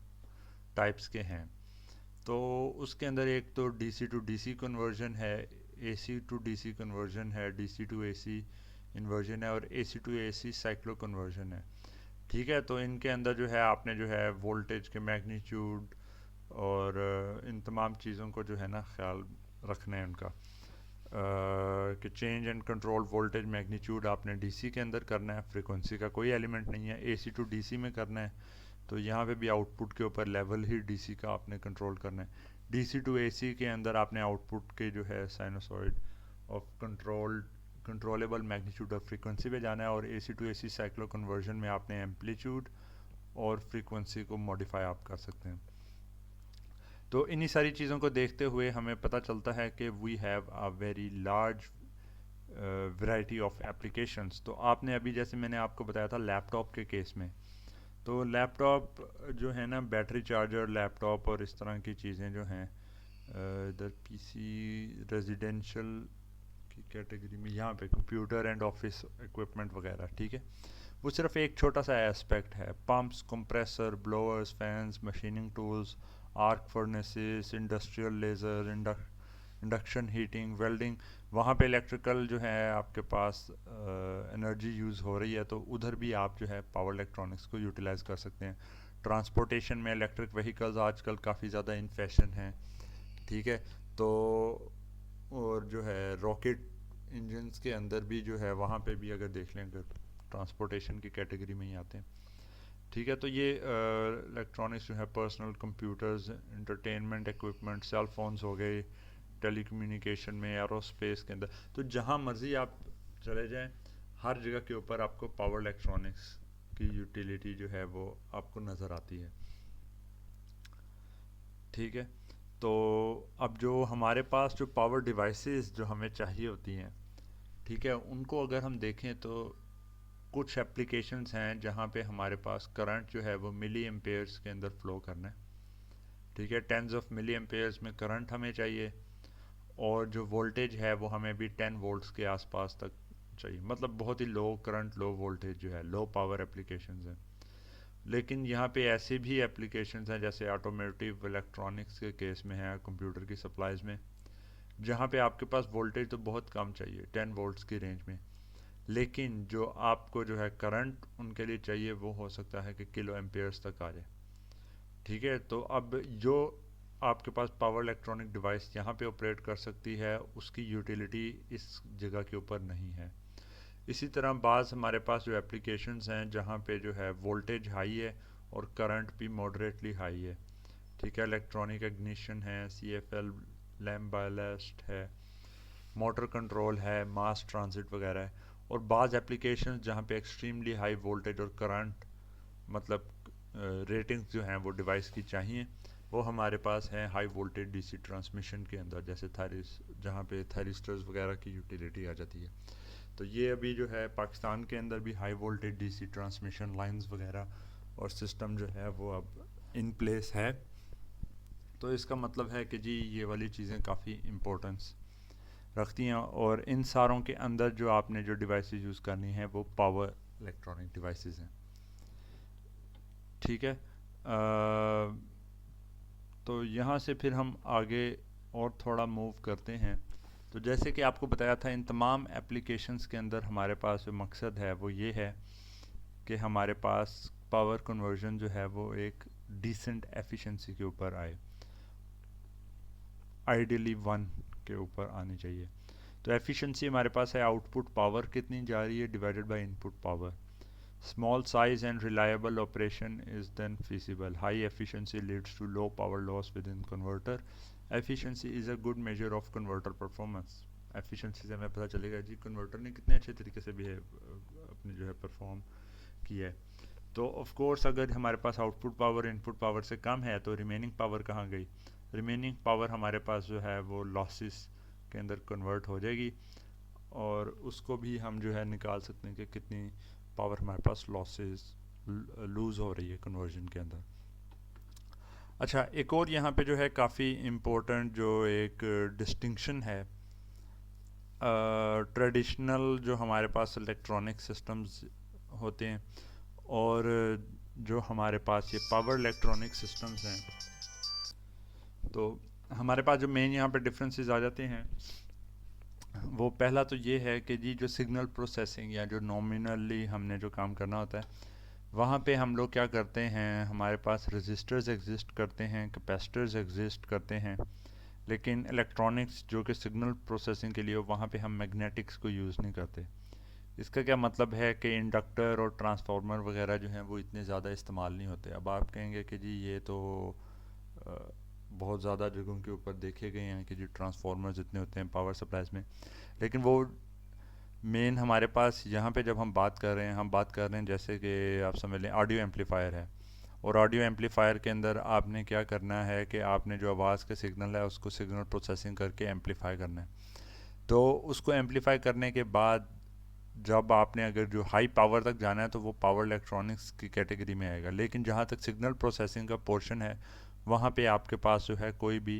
टाइप्स के हैं। तो उसके अंदर एक तो डीसी टू डीसी कन्वर्जन है, एसी टू डीसी कन्वर्जन है, डीसी टू एसी इन्वर्जन है, और AC to AC cyclo conversion है। ठीक है, तो इनके अंदर जो है आपने जो है वोल्टेज के मैग्नीट्यूड और इन तमाम चीज़ों को जो है ना ख्याल रखना है उनका, कि change and control voltage magnitude आपने डीसी के अंदर करना है, फ्रीक्वेंसी का कोई एलिमेंट नहीं है। एसी टू डीसी में करना है तो यहाँ पे भी आउटपुट के ऊपर लेवल ही डीसी का आपने कंट्रोल करना है। डीसी टू एसी के अंदर आपने आउटपुट के जो है sinusoid of controllable magnitude of frequency पे जाना है, और AC to AC cyclo conversion में आपने एम्पलीट्यूड और फ्रीक्वेंसी को मॉडिफाई आप कर सकते हैं। तो इन्हीं सारी चीज़ों को देखते हुए हमें पता चलता है कि we have a very large variety of applications. तो आपने अभी जैसे मैंने आपको बताया था लैपटॉप के केस में, तो लैपटॉप जो है ना बैटरी चार्जर लैपटॉप और इस तरह की चीज़ें जो हैं इधर पीसी रेजिडेंशियल की कैटेगरी में, यहाँ पे कंप्यूटर एंड ऑफिस इक्विपमेंट वगैरह, ठीक है, वो सिर्फ एक छोटा सा एस्पेक्ट है। Pumps, compressor, blowers, fans, machining tools, arc furnaces, industrial laser, induction heating, welding, वहाँ पे इलेक्ट्रिकल जो है आपके पास एनर्जी यूज़ हो रही है, तो उधर भी आप जो है पावर इलेक्ट्रॉनिक्स को यूटिलाइज़ कर सकते हैं। ट्रांसपोर्टेशन में इलेक्ट्रिक व्हीकल्स आजकल काफ़ी ज़्यादा इन फैशन हैं, ठीक है, तो और जो है रॉकेट इंजन्स के अंदर भी जो है वहाँ पे भी अगर देख लें, अगर ट्रांसपोर्टेशन की कैटेगरी में ही आते हैं, ठीक है। तो ये इलेक्ट्रॉनिक्स जो है personal computers, entertainment equipment, cell phones हो गए, टेलीकम्युनिकेशन में, एरोस्पेस के अंदर, तो जहाँ मर्जी आप चले जाएं हर जगह के ऊपर आपको पावर इलेक्ट्रॉनिक्स की यूटिलिटी जो है वो आपको नज़र आती है, ठीक है। तो अब जो हमारे पास जो पावर डिवाइसेस जो हमें चाहिए होती हैं, ठीक है, उनको अगर हम देखें तो कुछ एप्लीकेशंस हैं जहाँ पे हमारे पास करंट जो है वो मिली एम्पेयर्स के अंदर फ्लो करना है, ठीक है, टेंस ऑफ मिली एम्पेयर्स में करंट हमें चाहिए, और जो वोल्टेज है वो हमें भी 10 वोल्ट्स के आसपास तक चाहिए, मतलब बहुत ही लो करंट लो वोल्टेज जो है, लो पावर एप्लीकेशंस हैं। लेकिन यहाँ पे ऐसे भी एप्लीकेशंस हैं जैसे ऑटोमेटिव इलेक्ट्रॉनिक्स के केस में है, कंप्यूटर की सप्लाईज में, जहाँ पे आपके पास वोल्टेज तो बहुत कम चाहिए 10 वोल्ट्स की रेंज में, लेकिन जो आपको जो है करंट उनके लिए चाहिए वो हो सकता है कि किलो एम्पेयर्स तक आ जाए, ठीक है। तो अब जो आपके पास पावर इलेक्ट्रॉनिक डिवाइस यहाँ पे ऑपरेट कर सकती है उसकी यूटिलिटी इस जगह के ऊपर नहीं है। इसी तरह बाज़ हमारे पास जो एप्लीकेशंस हैं जहाँ पे जो है वोल्टेज हाई है और करंट भी मॉडरेटली हाई है, ठीक है, इलेक्ट्रॉनिक इग्निशन है, CFL लैम्प बायलास्ट है, मोटर कंट्रोल है, मास ट्रांजिट वगैरह है। और बाज़ एप्लीकेशंस जहाँ पे एक्सट्रीमली हाई वोल्टेज और करंट मतलब रेटिंग्स जो हैं वो डिवाइस की चाहिए, वो हमारे पास हैं हाई वोल्टेज डीसी ट्रांसमिशन के अंदर, जैसे जहाँ पे थैरिस्टर्स वगैरह की यूटिलिटी आ जाती है। तो ये अभी जो है पाकिस्तान के अंदर भी high voltage DC transmission lines वगैरह और सिस्टम जो है वो अब इन प्लेस है। तो इसका मतलब है कि जी ये वाली चीज़ें काफ़ी इम्पोर्टेंस रखती हैं, और इन सारों के अंदर जो आपने जो डिवाइसेस यूज़ करनी है वो पावर इलेक्ट्रॉनिक डिवाइसेस हैं। ठीक है, तो यहाँ से फिर हम आगे और थोड़ा मूव करते हैं। तो जैसे कि आपको बताया था, इन तमाम एप्लीकेशंस के अंदर हमारे पास जो मकसद है वो ये है कि हमारे पास पावर कन्वर्जन जो है वो एक डिसेंट एफिशिएंसी के ऊपर आए, आइडियली 1 के ऊपर आनी चाहिए। तो एफिशिएंसी हमारे पास है आउटपुट पावर कितनी जा रही है divided by input power. Small size and reliable operation is then feasible. High efficiency leads to low power loss within converter. Efficiency is a good measure of converter performance. Efficiency से हमें पता चलेगा जी converter ने कितने अच्छे तरीके से अपने जो है परफॉर्म किया है। तो ऑफ कोर्स अगर हमारे पास आउटपुट पावर इनपुट पावर से कम है तो रिमेनिंग पावर कहाँ गई? रिमेनिंग पावर हमारे पास जो है वो लॉसेस के अंदर कन्वर्ट हो जाएगी, और उसको भी हम जो है निकाल सकते हैं कि कितनी पावर हमारे पास लॉसेस लूज़ हो रही है कन्वर्जन के अंदर। अच्छा, एक और यहाँ पे जो है काफ़ी इम्पोर्टेंट जो एक डिस्टिंक्शन है, ट्रेडिशनल जो हमारे पास इलेक्ट्रॉनिक सिस्टम्स होते हैं और जो हमारे पास ये पावर इलेक्ट्रॉनिक सिस्टम्स हैं, तो हमारे पास जो मेन यहाँ पे डिफरेंसेस आ जाते हैं वो पहला तो ये है कि जी जो सिग्नल प्रोसेसिंग या जो नॉमिनली हमने जो काम करना होता है, वहाँ पे हम लोग क्या करते हैं, हमारे पास रजिस्टर्स एग्जिस्ट करते हैं, कैपेसिटर्स एग्जिस्ट करते हैं, लेकिन इलेक्ट्रॉनिक्स जो कि सिग्नल प्रोसेसिंग के लिए वहाँ पे हम मैग्नेटिक्स को यूज़ नहीं करते। इसका क्या मतलब है कि इंडक्टर और ट्रांसफार्मर वगैरह जो हैं वो इतने ज़्यादा इस्तेमाल नहीं होते। अब आप कहेंगे कि जी ये तो बहुत ज़्यादा जगहों के ऊपर देखे गए हैं कि जो ट्रांसफार्मर जितने होते हैं पावर सप्लाईज में, लेकिन वो मेन हमारे पास यहाँ पे जब हम बात कर रहे हैं, हम बात कर रहे हैं जैसे कि आप समझ लें ऑडियो एम्पलीफायर है, और ऑडियो एम्पलीफायर के अंदर आपने क्या करना है कि आपने जो आवाज़ का सिग्नल है उसको सिग्नल प्रोसेसिंग करके एम्पलीफाई करना है। तो उसको एम्पलीफाई करने के बाद जब आपने अगर जो हाई पावर तक जाना है तो वो पावर इलेक्ट्रॉनिक्स की कैटेगरी में आएगा, लेकिन जहाँ तक सिग्नल प्रोसेसिंग का पोर्शन है वहाँ पे आपके पास जो है कोई भी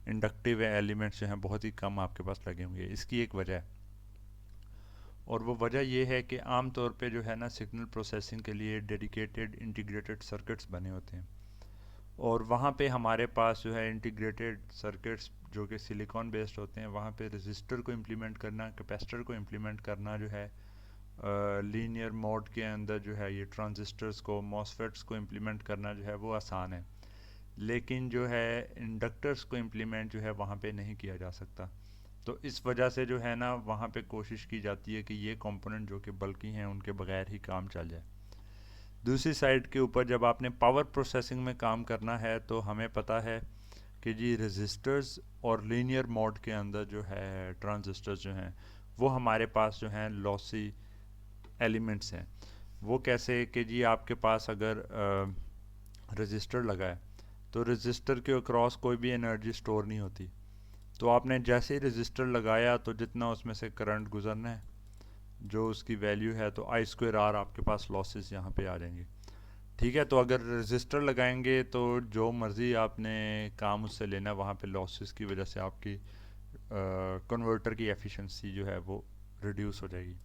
इंडक्टिव एलिमेंट्स जो हैं बहुत ही कम आपके पास लगे होंगे। इसकी एक वजह है, और वो वजह ये है कि आम तौर पे जो है ना सिग्नल प्रोसेसिंग के लिए डेडिकेटेड इंटीग्रेटेड सर्किट्स बने होते हैं, और वहाँ पे हमारे पास जो है इंटीग्रेटेड सर्किट्स जो कि सिलिकॉन बेस्ड होते हैं, वहाँ पे रजिस्टर को इम्प्लीमेंट करना, कैपेसिटर को इम्प्लीमेंट करना जो है लीनियर मोड के अंदर जो है ये ट्रांजिस्टर्स को मॉसफेट्स को इम्प्लीमेंट करना जो है वो आसान है, लेकिन जो है इंडक्टर्स को इम्प्लीमेंट जो है वहाँ पे नहीं किया जा सकता। तो इस वजह से जो है ना वहाँ पे कोशिश की जाती है कि ये कंपोनेंट जो कि बल्कि हैं उनके बगैर ही काम चल जाए। दूसरी साइड के ऊपर जब आपने पावर प्रोसेसिंग में काम करना है तो हमें पता है कि जी रजिस्टर्स और लीनियर मोड के अंदर जो है ट्रांजिस्टर्स जो हैं वो हमारे पास जो हैं लॉसी एलिमेंट्स हैं। वो कैसे कि जी आपके पास अगर रजिस्टर लगा है तो रजिस्टर के अक्रॉस कोई भी एनर्जी स्टोर नहीं होती, तो आपने जैसे ही रजिस्टर लगाया तो जितना उसमें से करंट गुजरना है जो उसकी वैल्यू है, तो आई स्क्वायर आर आपके पास लॉसेस यहाँ पे आ जाएंगे। ठीक है, तो अगर रजिस्टर लगाएंगे तो जो मर्ज़ी आपने काम उससे लेना, वहाँ पे लॉसेस की वजह से आपकी कन्वर्टर की एफिशिएंसी जो है वो रिड्यूस हो जाएगी।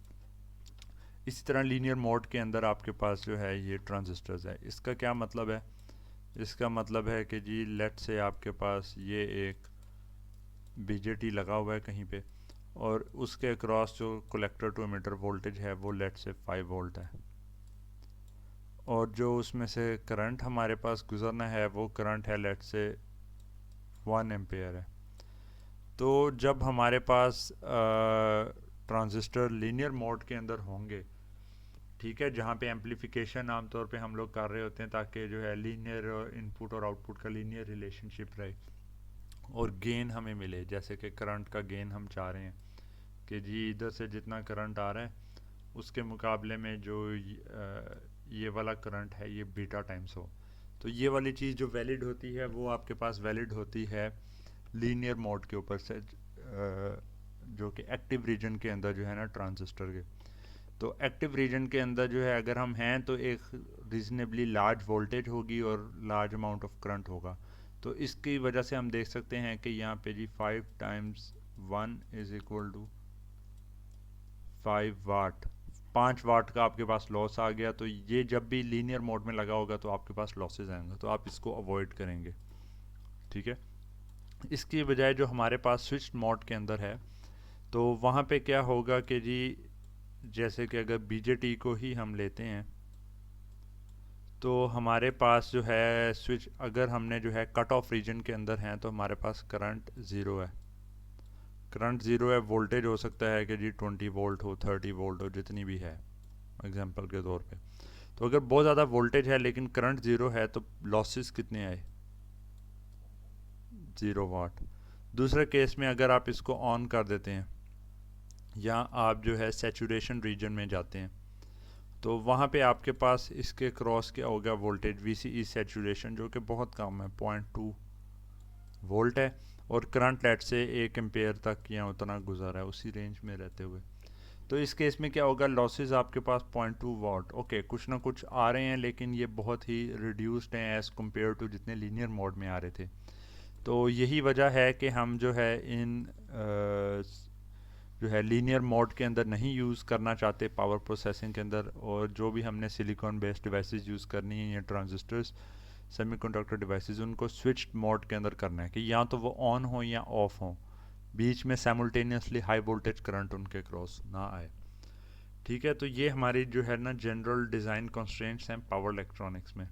इसी तरह लीनियर मोड के अंदर आपके पास जो है ये ट्रांजिस्टर्स है। इसका क्या मतलब है? इसका मतलब है कि जी लेट से आपके पास ये एक बीजेटी लगा हुआ है कहीं पे, और उसके अक्रॉस जो कलेक्टर टू एमिटर वोल्टेज है वो लेट से 5 वोल्ट है, और जो उसमें से करंट हमारे पास गुजरना है वो करंट है लेट से 1 एम्पेयर है। तो जब हमारे पास ट्रांजिस्टर लीनियर मोड के अंदर होंगे, ठीक है, जहाँ पे एम्पलीफिकेशन आमतौर पे हम लोग कर रहे होते हैं ताकि जो है लीनियर इनपुट और आउटपुट का लीनियर रिलेशनशिप रहे और गेन हमें मिले, जैसे कि करंट का गेन हम चाह रहे हैं कि जी इधर से जितना करंट आ रहा है उसके मुकाबले में जो ये वाला करंट है ये बीटा टाइम्स हो। तो ये वाली चीज़ जो वैलिड होती है वो आपके पास वैलिड होती है लीनियर मोड के ऊपर से, जो कि एक्टिव रीजन के अंदर जो है ना ट्रांजिस्टर के। तो एक्टिव रीजन के अंदर जो है अगर हम हैं तो एक रीजनेबली लार्ज वोल्टेज होगी और लार्ज अमाउंट ऑफ करंट होगा। तो इसकी वजह से हम देख सकते हैं कि यहाँ पे जी 5 टाइम्स 1 इज इक्वल टू 5 वाट, 5 वाट का आपके पास लॉस आ गया। तो ये जब भी लीनियर मोड में लगा होगा तो आपके पास लॉसेज आएंगे, तो आप इसको अवॉइड करेंगे। ठीक है, इसकी बजाय जो हमारे पास स्विच मोड के अंदर है तो वहाँ पे क्या होगा कि जी जैसे कि अगर बीजेटी को ही हम लेते हैं तो हमारे पास जो है स्विच, अगर हमने जो है कट ऑफ रीजन के अंदर हैं तो हमारे पास करंट ज़ीरो है। करंट ज़ीरो है, वोल्टेज हो सकता है कि जी 20 वोल्ट हो, 30 वोल्ट हो, जितनी भी है एग्जांपल के तौर पे। तो अगर बहुत ज़्यादा वोल्टेज है लेकिन करंट ज़ीरो है तो लॉसेस कितने आए, 0 वाट। दूसरे केस में अगर आप इसको ऑन कर देते हैं या आप जो है सैचुरेशन रीजन में जाते हैं तो वहाँ पे आपके पास इसके क्रॉस क्या होगा वोल्टेज, VCE सैचुरेशन, जो कि बहुत कम है, 0.2 वोल्ट है, और करंट लेट से 1 एम्पेयर तक या उतना गुजरा है उसी रेंज में रहते हुए। तो इस केस में क्या होगा, लॉसेस आपके पास 0.2 वाट, ओके कुछ ना कुछ आ रहे हैं लेकिन ये बहुत ही रिड्यूस्ड हैं एज़ कम्पेयर टू जितने लीनियर मोड में आ रहे थे। तो यही वजह है कि हम जो है इन जो है लीनियर मोड के अंदर नहीं यूज़ करना चाहते पावर प्रोसेसिंग के अंदर, और जो भी हमने सिलिकॉन बेस्ड डिवाइसेस यूज़ करनी है या ट्रांजिस्टर्स सेमीकंडक्टर डिवाइसेस, उनको स्विच मोड के अंदर करना है कि या तो वो ऑन हो या ऑफ हो, बीच में साइमल्टेनियसली हाई वोल्टेज करंट उनके क्रॉस ना आए। ठीक है, तो ये हमारी जो है ना जनरल डिज़ाइन कंस्ट्रेंट्स हैं पावर इलेक्ट्रॉनिक्स में।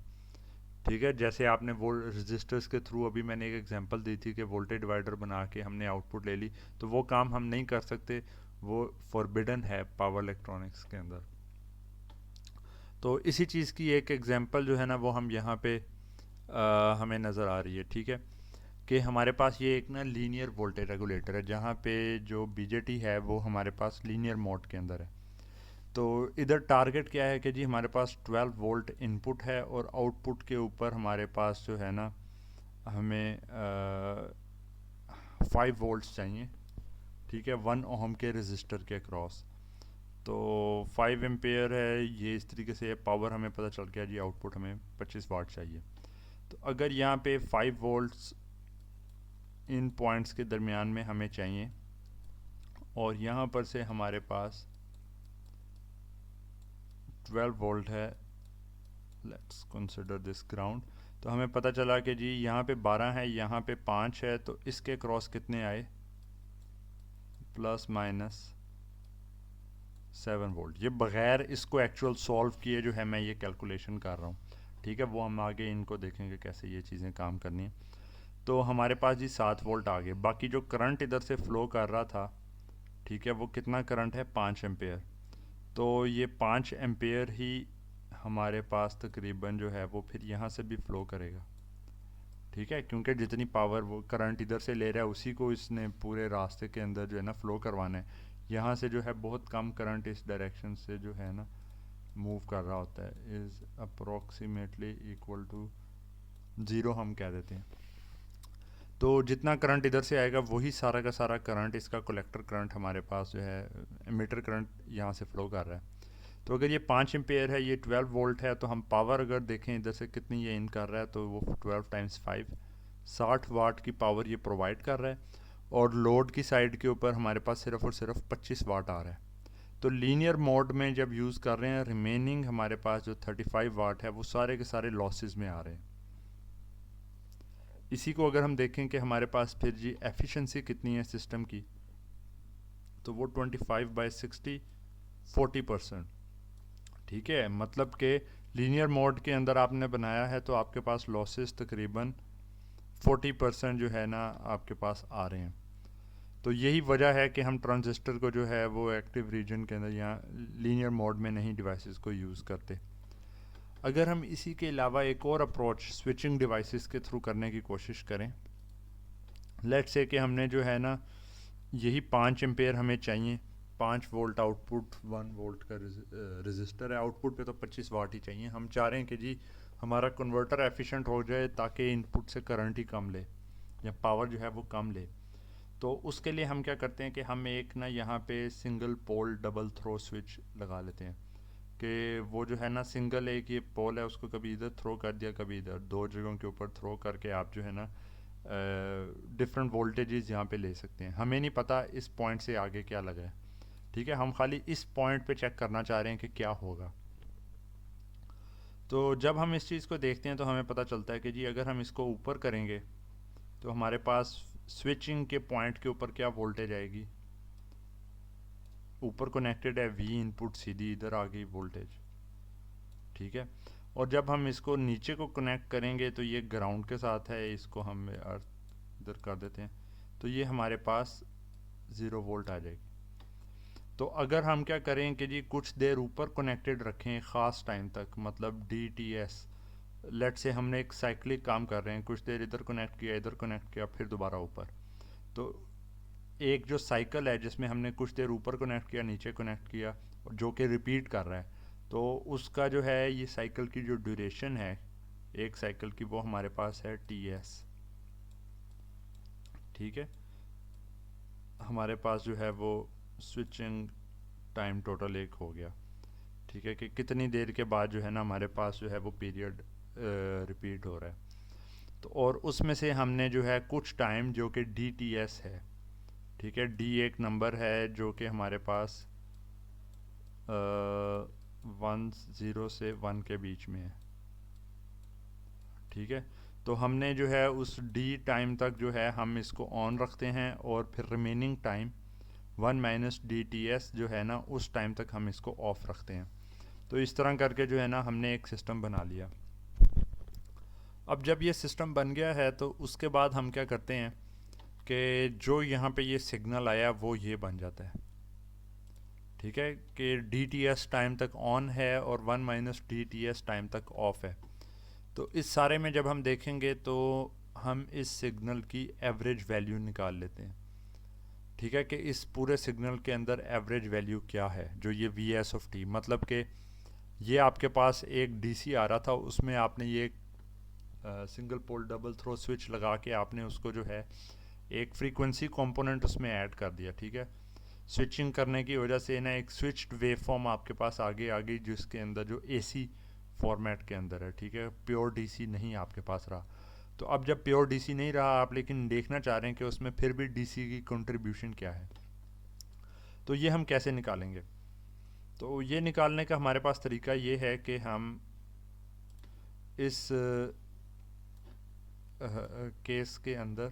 ठीक है, जैसे आपने वो रजिस्टर्स के थ्रू अभी मैंने एक एग्जांपल दी थी कि वोल्टेज डिवाइडर बना के हमने आउटपुट ले ली, तो वो काम हम नहीं कर सकते, वो फॉरबिडन है पावर इलेक्ट्रॉनिक्स के अंदर। तो इसी चीज़ की एक एग्जांपल जो है ना वो हम यहाँ पे हमें नज़र आ रही है। ठीक है, कि हमारे पास ये एक ना लीनियर वोल्टेज रेगुलेटर है जहाँ पे जो बीजेटी है वो हमारे पास लीनियर मोड के अंदर है। तो इधर टारगेट क्या है कि जी हमारे पास 12 वोल्ट इनपुट है और आउटपुट के ऊपर हमारे पास जो है ना हमें 5 वोल्ट्स चाहिए। ठीक है, 1 ओहम के रजिस्टर के क्रॉस। तो 5 एम्पेयर है, ये इस तरीके से पावर हमें पता चल गया जी, आउटपुट हमें 25 वाट चाहिए। तो अगर यहाँ पे 5 वोल्ट्स इन पॉइंट्स के दरमियान में हमें चाहिए और यहाँ पर से हमारे पास 12 वोल्ट है, लेट्स कंसिडर दिस ग्राउंड। तो हमें पता चला कि जी यहाँ पे 12 है, यहाँ पे 5 है, तो इसके क्रॉस कितने आए, प्लस माइनस 7 वोल्ट। ये बग़ैर इसको एक्चुअल सॉल्व किए जो है मैं ये कैलकुलेशन कर रहा हूँ। ठीक है, वो हम आगे इनको देखेंगे कैसे ये चीज़ें काम करनी है। तो हमारे पास जी 7 वोल्ट आ गए। बाकी जो करंट इधर से फ़्लो कर रहा था, ठीक है, वो कितना करंट है, 5 एम्पेयर। तो ये 5 एम्पेयर ही हमारे पास तकरीबन जो है वो फिर यहाँ से भी फ़्लो करेगा। ठीक है, क्योंकि जितनी पावर वो करंट इधर से ले रहा है उसी को इसने पूरे रास्ते के अंदर जो है ना फ़्लो करवाना है। यहाँ से जो है बहुत कम करंट इस डायरेक्शन से जो है ना मूव कर रहा होता है, इज़ अप्रोक्सीमेटली इक्वल टू 0 हम कह देते हैं। तो जितना करंट इधर से आएगा वही सारा का सारा करंट, इसका कलेक्टर करंट हमारे पास जो है एमिटर करंट यहाँ से फ़्लो कर रहा है। तो अगर ये 5 एम्पेयर है, ये 12 वोल्ट है, तो हम पावर अगर देखें इधर से कितनी ये इन कर रहा है तो वो 12 टाइम्स 5 60 वाट की पावर ये प्रोवाइड कर रहा है, और लोड की साइड के ऊपर हमारे पास सिर्फ और सिर्फ 25 वाट आ रहा है। तो लीनियर मोड में जब यूज़ कर रहे हैं, रिमेनिंग हमारे पास जो 35 वाट है वो सारे के सारे लॉसेस में आ रहे हैं। इसी को अगर हम देखें कि हमारे पास फिर जी एफिशिएंसी कितनी है सिस्टम की, तो वो 25/60 40%। ठीक है, मतलब कि लीनियर मोड के अंदर आपने बनाया है तो आपके पास लॉसेस तकरीबन 40% जो है ना आपके पास आ रहे हैं। तो यही वजह है कि हम ट्रांजिस्टर को जो है वो एक्टिव रीजन के अंदर या लीनियर मोड में नहीं डिवाइसेस को यूज़ करते। अगर हम इसी के अलावा एक और अप्रोच स्विचिंग डिवाइसेस के थ्रू करने की कोशिश करें, लेट्स से कि हमने जो है ना यही 5 एम्पेयर हमें चाहिए, 5 वोल्ट आउटपुट, 1 वोल्ट का रजिस्टर है, आउटपुट पे तो 25 वाट ही चाहिए। हम चाह रहे हैं कि जी हमारा कन्वर्टर एफिशिएंट हो जाए ताकि इनपुट से करंट ही कम ले या पावर जो है वो कम ले। तो उसके लिए हम क्या करते हैं कि हम एक ना यहाँ पे single pole double throw switch लगा लेते हैं कि वो जो है ना सिंगल एक ये पोल है उसको कभी इधर थ्रो कर दिया कभी इधर, दो जगहों के ऊपर थ्रो करके आप जो है ना डिफरेंट वोल्टेजेस यहाँ पे ले सकते हैं। हमें नहीं पता इस पॉइंट से आगे क्या लगा है, ठीक है, हम खाली इस पॉइंट पे चेक करना चाह रहे हैं कि क्या होगा। तो जब हम इस चीज़ को देखते हैं तो हमें पता चलता है कि जी अगर हम इसको ऊपर करेंगे तो हमारे पास स्विचिंग के पॉइंट के ऊपर क्या वोल्टेज आएगी, ऊपर कनेक्टेड है वी इनपुट, सीधी इधर आ गई वोल्टेज, ठीक है। और जब हम इसको नीचे को कनेक्ट करेंगे तो ये ग्राउंड के साथ है, इसको हम इधर कर देते हैं तो ये हमारे पास 0 वोल्ट आ जाएगी। तो अगर हम क्या करें कि जी कुछ देर ऊपर कनेक्टेड रखें ख़ास टाइम तक, मतलब DTS, लेट से हमने एक साइक्लिक काम कर रहे हैं, कुछ देर इधर कनेक्ट किया इधर कनेक्ट किया फिर दोबारा ऊपर, तो एक जो साइकिल है जिसमें हमने कुछ देर ऊपर कनेक्ट किया नीचे कनेक्ट किया जो कि रिपीट कर रहा है, तो उसका जो है ये साइकिल की जो ड्यूरेशन है एक साइकिल की वो हमारे पास है TS, ठीक है। हमारे पास जो है वो स्विचिंग टाइम टोटल एक हो गया, ठीक है, कि कितनी देर के बाद जो है ना हमारे पास जो है वो पीरियड रिपीट हो रहा है। तो और उसमें से हमने जो है कुछ टाइम जो कि DTS है, ठीक है, D एक नंबर है जो कि हमारे पास 10 से 1 के बीच में है, ठीक है। तो हमने जो है उस D टाइम तक जो है हम इसको ऑन रखते हैं और फिर रिमेनिंग टाइम 1 - DTS जो है ना उस टाइम तक हम इसको ऑफ रखते हैं। तो इस तरह करके जो है ना हमने एक सिस्टम बना लिया। अब जब ये सिस्टम बन गया है तो उसके बाद हम क्या करते हैं कि जो यहाँ पे ये सिग्नल आया वो ये बन जाता है, ठीक है, कि DTS टाइम तक ऑन है और 1 - DTS टाइम तक ऑफ है। तो इस सारे में जब हम देखेंगे तो हम इस सिग्नल की एवरेज वैल्यू निकाल लेते हैं, ठीक है, कि इस पूरे सिग्नल के अंदर एवरेज वैल्यू क्या है जो ये VS, मतलब कि ये आपके पास एक DC आ रहा था उसमें आपने ये single pole double throw switch लगा के आपने उसको जो है एक फ्रीक्वेंसी कंपोनेंट उसमें ऐड कर दिया, ठीक है। स्विचिंग करने की वजह से ना एक स्विच्ड वेव फॉर्म आपके पास आगे आ गई जिसके अंदर जो AC फॉर्मेट के अंदर है, ठीक है, प्योर DC नहीं आपके पास रहा। तो अब जब प्योर DC नहीं रहा आप लेकिन देखना चाह रहे हैं कि उसमें फिर भी DC की कंट्रीब्यूशन क्या है, तो ये हम कैसे निकालेंगे। तो ये निकालने का हमारे पास तरीका ये है कि हम इस केस के अंदर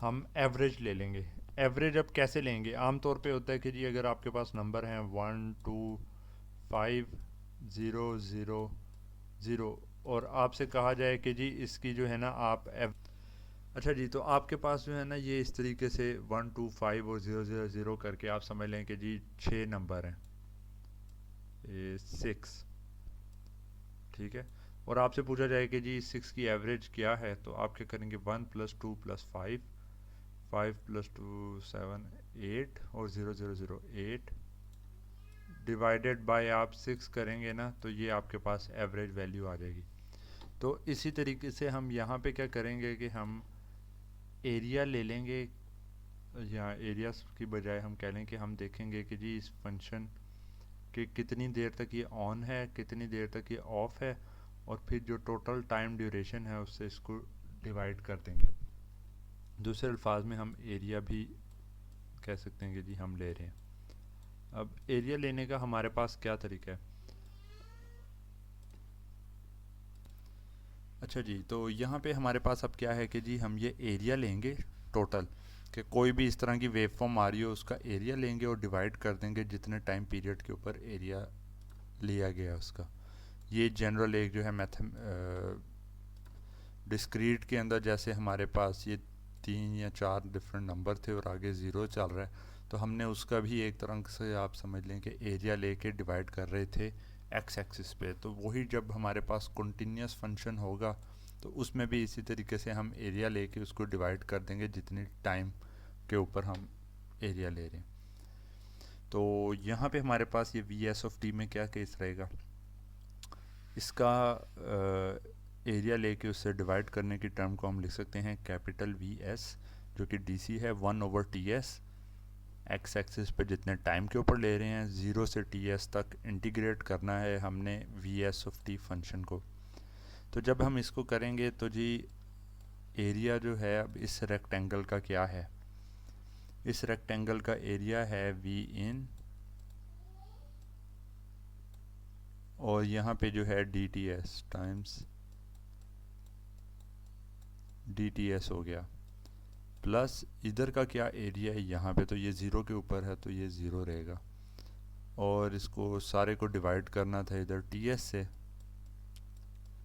हम एवरेज ले लेंगे। एवरेज अब कैसे लेंगे, आम तौर पे होता है कि जी अगर आपके पास नंबर हैं 1 2 5 0 0 0 और आपसे कहा जाए कि जी इसकी जो है ना आप अच्छा जी, तो आपके पास जो है ना ये इस तरीके से 1 2 5 और 0 0 0 करके आप समझ लें कि जी 6 नंबर हैं, ये 6, ठीक है। और आपसे पूछा जाए कि जी 6 की एवरेज क्या है, तो आप क्या करेंगे 1 + 2 + 5 5 + 2 7 8 और 0 0 0 8 डिवाइडेड बाय आप 6 करेंगे ना तो ये आपके पास एवरेज वैल्यू आ जाएगी। तो इसी तरीके से हम यहाँ पे क्या करेंगे कि हम एरिया ले लेंगे, या एरिया की बजाय हम कह लें कि हम देखेंगे कि जी इस फंक्शन कि कितनी देर तक ये ऑन है कितनी देर तक ये ऑफ है और फिर जो टोटल टाइम ड्यूरेशन है उससे इसको डिवाइड कर देंगे। दूसरे अल्फाज में हम एरिया भी कह सकते हैं कि जी हम ले रहे हैं। अब एरिया लेने का हमारे पास क्या तरीका है। अच्छा जी, तो यहाँ पे हमारे पास अब क्या है कि जी हम ये एरिया लेंगे टोटल, कि कोई भी इस तरह की वेव फॉर्म आ रही हो उसका एरिया लेंगे और डिवाइड कर देंगे जितने टाइम पीरियड के ऊपर एरिया लिया गया उसका। ये जनरल एक जो है मैथ डिस्क्रीट के अंदर जैसे हमारे पास ये 3 या 4 डिफरेंट नंबर थे और आगे 0 चल रहा है, तो हमने उसका भी एक तरह से आप समझ लें कि एरिया लेके डिवाइड कर रहे थे एक्स एक्सिस पे। तो वही जब हमारे पास कंटिन्यूस फंक्शन होगा तो उसमें भी इसी तरीके से हम एरिया लेके उसको डिवाइड कर देंगे जितनी टाइम के ऊपर हम एरिया ले रहे हैं। तो यहाँ पे हमारे पास ये वी एस ऑफ टी में क्या केस रहेगा, इसका एरिया लेके उससे डिवाइड करने की टर्म को हम लिख सकते हैं कैपिटल वी एस, जो कि डी सी है 1/ts। एक्स एक्सिस पे जितने टाइम के ऊपर ले रहे हैं 0 से टी एस तक इंटीग्रेट करना है हमने V S of T function को। तो जब हम इसको करेंगे तो जी एरिया जो है अब इस रेक्टेंगल का क्या है, इस रेक्टेंगल का एरिया है वी इन, और यहाँ पे जो है D T S times D T S हो गया, प्लस इधर का क्या एरिया है यहाँ पे, तो ये ज़ीरो के ऊपर है तो ये ज़ीरो रहेगा, और इसको सारे को डिवाइड करना था इधर टी एस से,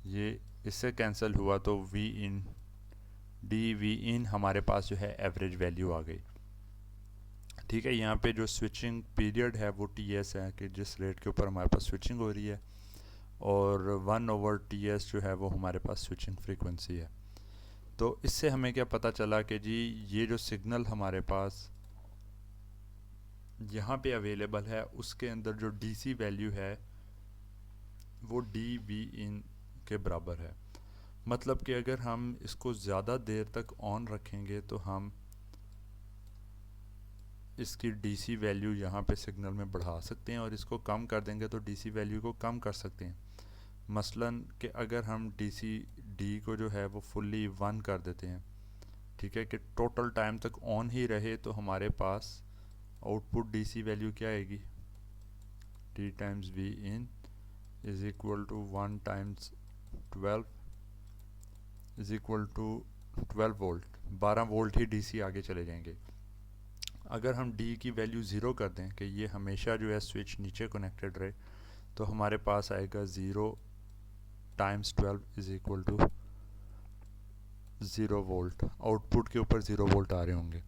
ये इससे कैंसिल हुआ तो वी इन डी वी इन हमारे पास जो है एवरेज वैल्यू आ गई। ठीक है, यहाँ पे जो स्विचिंग पीरियड है वो टी एस है कि जिस रेट के ऊपर हमारे पास स्विचिंग हो रही है, और 1/ts जो है वो हमारे पास स्विचिंग फ्रीक्वेंसी है। तो इससे हमें क्या पता चला कि जी ये जो सिग्नल हमारे पास यहाँ पे अवेलेबल है उसके अंदर जो डीसी वैल्यू है वो डी वी इन के बराबर है। मतलब कि अगर हम इसको ज़्यादा देर तक ऑन रखेंगे तो हम इसकी डीसी वैल्यू यहाँ पे सिग्नल में बढ़ा सकते हैं, और इसको कम कर देंगे तो डीसी वैल्यू को कम कर सकते हैं। मसलन कि अगर हम डीसी डी को जो है वो फुल्ली 1 कर देते हैं, ठीक है, कि टोटल टाइम तक ऑन ही रहे, तो हमारे पास आउटपुट डीसी वैल्यू क्या आएगी, T times V in is equal to 1 times 12 is equal to 12 volt, 12 volt ही डीसी आगे चले जाएंगे। अगर हम डी की वैल्यू ज़ीरो कर दें कि ये हमेशा जो है स्विच नीचे कनेक्टेड रहे, तो हमारे पास आएगा 0 times 12 is equal to 0 volt, output के ऊपर 0 वोल्ट आ रहे होंगे।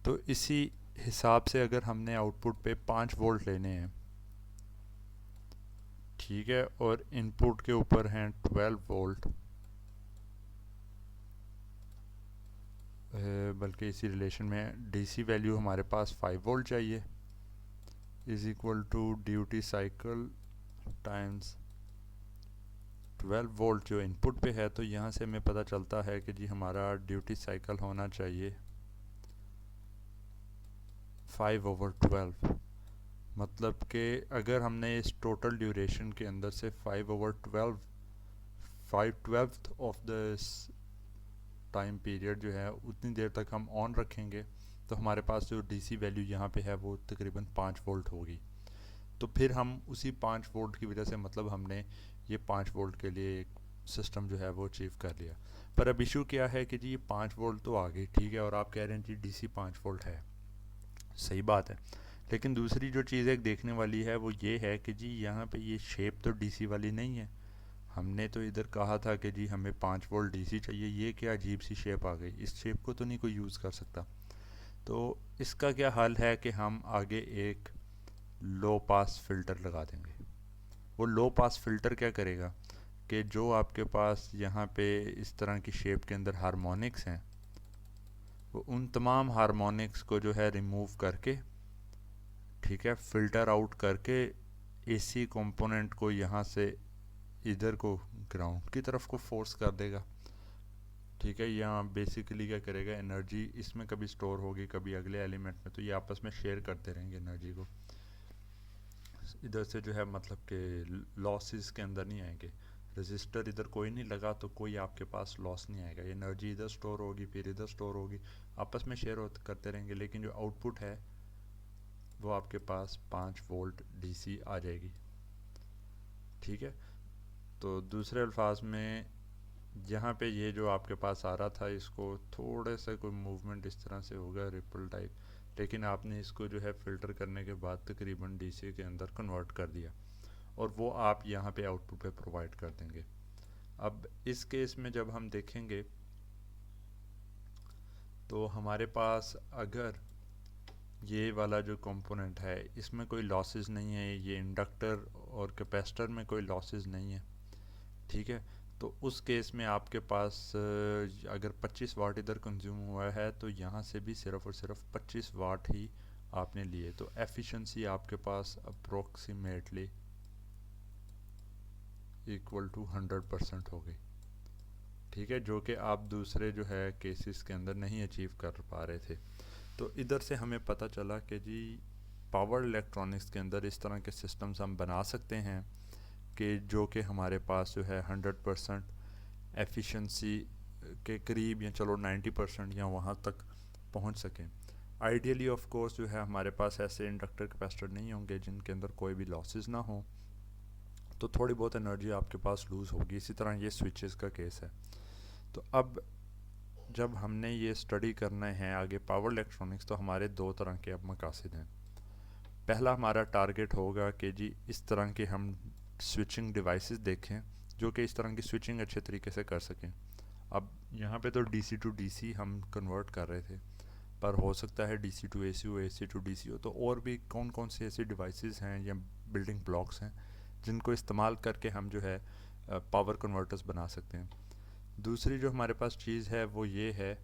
तो इसी हिसाब से अगर हमने आउटपुट पे 5 वोल्ट लेने हैं, ठीक है, और इनपुट के ऊपर हैं 12 वोल्ट, बल्कि इसी रिलेशन में डीसी वैल्यू हमारे पास 5 वोल्ट चाहिए, is equal to duty cycle times 12 volt जो इनपुट पे है। तो यहाँ से हमें पता चलता है कि जी हमारा ड्यूटी साइकिल होना चाहिए 5/12। मतलब कि अगर हमने इस टोटल ड्यूरेशन के अंदर से 5/12 5/12 ऑफ द टाइम पीरियड जो है उतनी देर तक हम ऑन रखेंगे, तो हमारे पास जो डीसी वैल्यू यहाँ पे है वो तकरीबन 5 वोल्ट होगी। तो फिर हम उसी 5 वोल्ट की वजह से, मतलब हमने ये 5 वोल्ट के लिए एक सिस्टम जो है वो अचीव कर लिया। पर अब इशू क्या है कि जी ये 5 वोल्ट तो आ गई, ठीक है, और आप कह रहे हैं जी डीसी 5 वोल्ट है, सही बात है, लेकिन दूसरी जो चीज़ एक देखने वाली है वो ये है कि जी यहाँ पे ये शेप तो डीसी वाली नहीं है। हमने तो इधर कहा था कि जी हमें 5 वोल्ट डीसी चाहिए, ये क्या अजीब सी शेप आ गई, इस शेप को तो नहीं कोई यूज़ कर सकता। तो इसका क्या हल है कि हम आगे एक लो पास फ़िल्टर लगा देंगे। वो लो पास फ़िल्टर क्या करेगा कि जो आपके पास यहाँ पे इस तरह की शेप के अंदर हारमोनिक्स हैं, वो उन तमाम हारमोनिक्स को जो है रिमूव करके, ठीक है, फ़िल्टर आउट करके एसी कंपोनेंट को यहाँ से इधर को ग्राउंड की तरफ को फोर्स कर देगा। ठीक है, यहाँ बेसिकली क्या करेगा, एनर्जी इसमें कभी स्टोर होगी कभी अगले एलिमेंट में, तो ये आपस में शेयर करते रहेंगे एनर्जी को। इधर से जो है मतलब कि लॉसेस के अंदर नहीं आएंगे, रजिस्टर इधर कोई नहीं लगा तो कोई आपके पास लॉस नहीं आएगा, एनर्जी इधर स्टोर होगी फिर इधर स्टोर होगी, आपस में शेयर करते रहेंगे, लेकिन जो आउटपुट है वो आपके पास 5 वोल्ट डीसी आ जाएगी। ठीक है, तो दूसरे अल्फाज में यहाँ पे ये जो आपके पास आ रहा था इसको थोड़े से कोई मूवमेंट इस तरह से होगा रिपल टाइप, लेकिन आपने इसको जो है फ़िल्टर करने के बाद तकरीबन डीसी के अंदर कन्वर्ट कर दिया, और वो आप यहाँ पे आउटपुट पे प्रोवाइड कर देंगे। अब इस केस में जब हम देखेंगे तो हमारे पास अगर ये वाला जो कंपोनेंट है इसमें कोई लॉसेस नहीं है, ये इंडक्टर और कैपेसिटर में कोई लॉसेस नहीं है, ठीक है, तो उस केस में आपके पास अगर 25 वाट इधर कंज्यूम हुआ है तो यहाँ से भी सिर्फ और सिर्फ 25 वाट ही आपने लिए, तो एफिशिएंसी आपके पास अप्रोक्सीमेटली इक्वल टू 100% हो गई। ठीक है, जो कि आप दूसरे जो है केसेस के अंदर नहीं अचीव कर पा रहे थे। तो इधर से हमें पता चला कि जी पावर इलेक्ट्रॉनिक्स के अंदर इस तरह के सिस्टम्स हम बना सकते हैं कि जो कि हमारे पास जो है 100% एफिशिएंसी के करीब, या चलो 90% या वहाँ तक पहुँच सकें। आइडियली ऑफ कोर्स जो है हमारे पास ऐसे इंडक्टर कैपेसिटर नहीं होंगे जिनके अंदर कोई भी लॉसेस ना हो, तो थोड़ी बहुत एनर्जी आपके पास लूज़ होगी। इसी तरह ये स्विचेस का केस है। तो अब जब हमने ये स्टडी करना है आगे पावर इलेक्ट्रॉनिक्स, तो हमारे दो तरह के अब मकासद हैं। पहला हमारा टारगेट होगा कि जी इस तरह के हम स्विचिंग डिवाइसेस देखें जो कि इस तरह की स्विचिंग अच्छे तरीके से कर सकें। अब यहाँ पे तो डीसी टू डीसी हम कन्वर्ट कर रहे थे, पर हो सकता है डीसी टू एसी हो, एसी टू डीसी हो। तो और भी कौन कौन से ऐसे डिवाइसेस हैं या बिल्डिंग ब्लॉक्स हैं जिनको इस्तेमाल करके हम जो है पावर कन्वर्टर्स बना सकते हैं। दूसरी जो हमारे पास चीज़ है वो ये है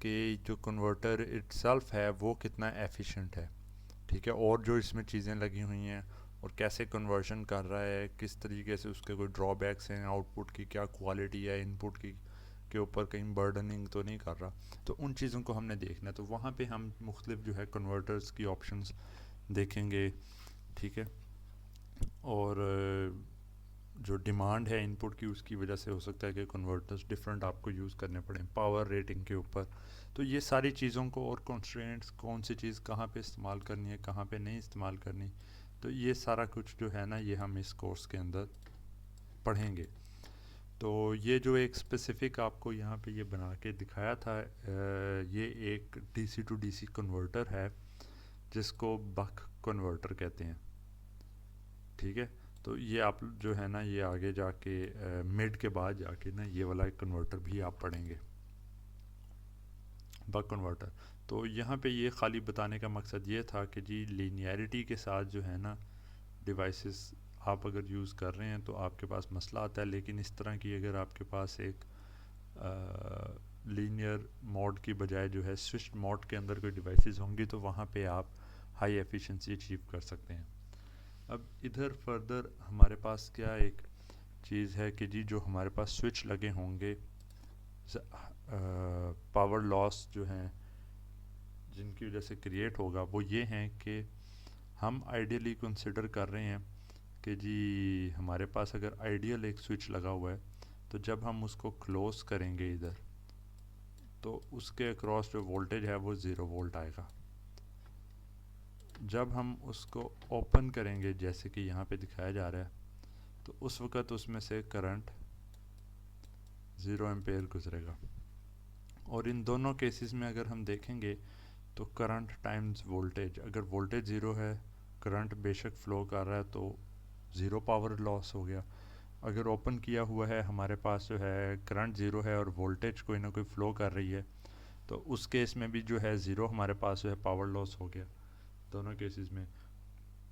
कि जो कन्वर्टर इट्सल्फ है वो कितना एफिशिएंट है। ठीक है, और जो इसमें चीज़ें लगी हुई हैं और कैसे कन्वर्शन कर रहा है, किस तरीके से उसके कोई ड्रॉबैक्स हैं, आउटपुट की क्या क्वालिटी है, इनपुट की के ऊपर कहीं बर्डनिंग तो नहीं कर रहा। तो उन चीज़ों को हमने देखना है। तो वहाँ पे हम मुख्तलिफ जो है कन्वर्टर्स की ऑप्शंस देखेंगे। ठीक है, और जो डिमांड है इनपुट की उसकी वजह से हो सकता है कि कन्वर्टर्स डिफरेंट आपको यूज़ करने पड़े पावर रेटिंग के ऊपर। तो ये सारी चीज़ों को और कॉन्स्ट्रेंट्स, कौन सी चीज़ कहाँ पे इस्तेमाल करनी है, कहाँ पे नहीं इस्तेमाल करनी, तो ये सारा कुछ जो है ना ये हम इस कोर्स के अंदर पढ़ेंगे। तो ये जो एक स्पेसिफ़िक आपको यहाँ पे ये बना के दिखाया था, ये एक डीसी टू डीसी कन्वर्टर है जिसको बक कन्वर्टर कहते हैं। ठीक है, तो ये आप जो है ना ये आगे जाके मिड के बाद जाके ना ये वाला एक कन्वर्टर भी आप पढ़ेंगे, बक कन्वर्टर। तो यहाँ पे ये खाली बताने का मकसद ये था कि जी लीनियरिटी के साथ जो है ना डिवाइसेस आप अगर यूज़ कर रहे हैं तो आपके पास मसला आता है, लेकिन इस तरह की अगर आपके पास एक लीनियर मोड की बजाय जो है स्विच मोड के अंदर कोई डिवाइसेस होंगी तो वहाँ पे आप हाई एफिशिएंसी अचीव कर सकते हैं। अब इधर फर्दर हमारे पास क्या एक चीज़ है कि जी जो हमारे पास स्विच लगे होंगे, पावर लॉस जो हैं जिनकी वजह से क्रिएट होगा वो ये हैं कि हम आइडियली कंसिडर कर रहे हैं कि जी हमारे पास अगर आइडियल एक स्विच लगा हुआ है तो जब हम उसको क्लोज करेंगे इधर तो उसके अक्रॉस जो वोल्टेज है वो 0 वोल्ट आएगा। जब हम उसको ओपन करेंगे जैसे कि यहाँ पे दिखाया जा रहा है तो उस वक़्त उसमें से करंट 0 एम्पेयर गुजरेगा। और इन दोनों केसेस में अगर हम देखेंगे तो करंट टाइम्स वोल्टेज, अगर वोल्टेज 0 है, करंट बेशक फ़्लो कर रहा है तो 0 पावर लॉस हो गया। अगर ओपन किया हुआ है हमारे पास जो है करंट 0 है और वोल्टेज कोई ना कोई फ़्लो कर रही है तो उस केस में भी जो है 0 हमारे पास जो है पावर लॉस हो गया दोनों केसेस में।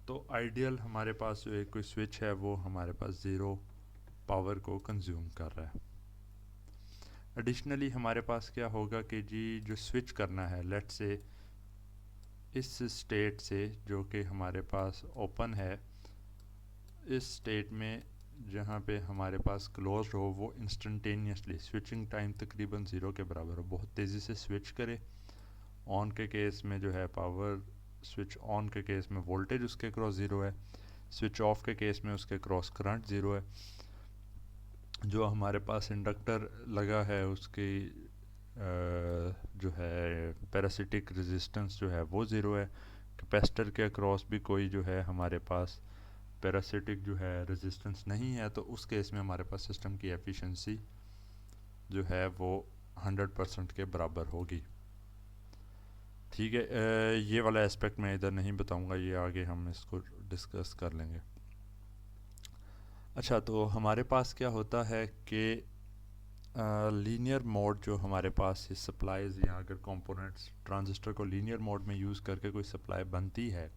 तो आइडियल हमारे पास जो एक कोई स्विच है वो हमारे पास 0 पावर को कंज्यूम कर रहा है। एडिशनली हमारे पास क्या होगा कि जी जो स्विच करना है लेट्स से इस स्टेट से जो कि हमारे पास ओपन है, इस स्टेट में जहाँ पे हमारे पास क्लोज हो वो इंस्टेंटेनियसली स्विचिंग टाइम तकरीबन 0 के बराबर हो, बहुत तेज़ी से स्विच करे। ऑन के केस में जो है पावर, स्विच ऑन के केस में वोल्टेज उसके क्रॉस 0 है, स्विच ऑफ के केस में उसके क्रॉस करंट 0 है। जो हमारे पास इंडक्टर लगा है उसकी जो है पैरासिटिक रेजिस्टेंस जो है वो 0 है। कैपेसिटर के अक्रॉस भी कोई जो है हमारे पास पैरासिटिक जो है रेजिस्टेंस नहीं है, तो उस केस में हमारे पास सिस्टम की एफिशिएंसी जो है वो 100% के बराबर होगी। ठीक है, ये वाला एस्पेक्ट मैं इधर नहीं बताऊंगा, ये आगे हम इसको डिस्कस कर लेंगे। अच्छा, तो हमारे पास क्या होता है कि लीनियर मोड जो हमारे पास सप्लाईज या अगर कंपोनेंट्स ट्रांजिस्टर को लीनियर मोड में यूज़ करके कोई सप्लाई बनती है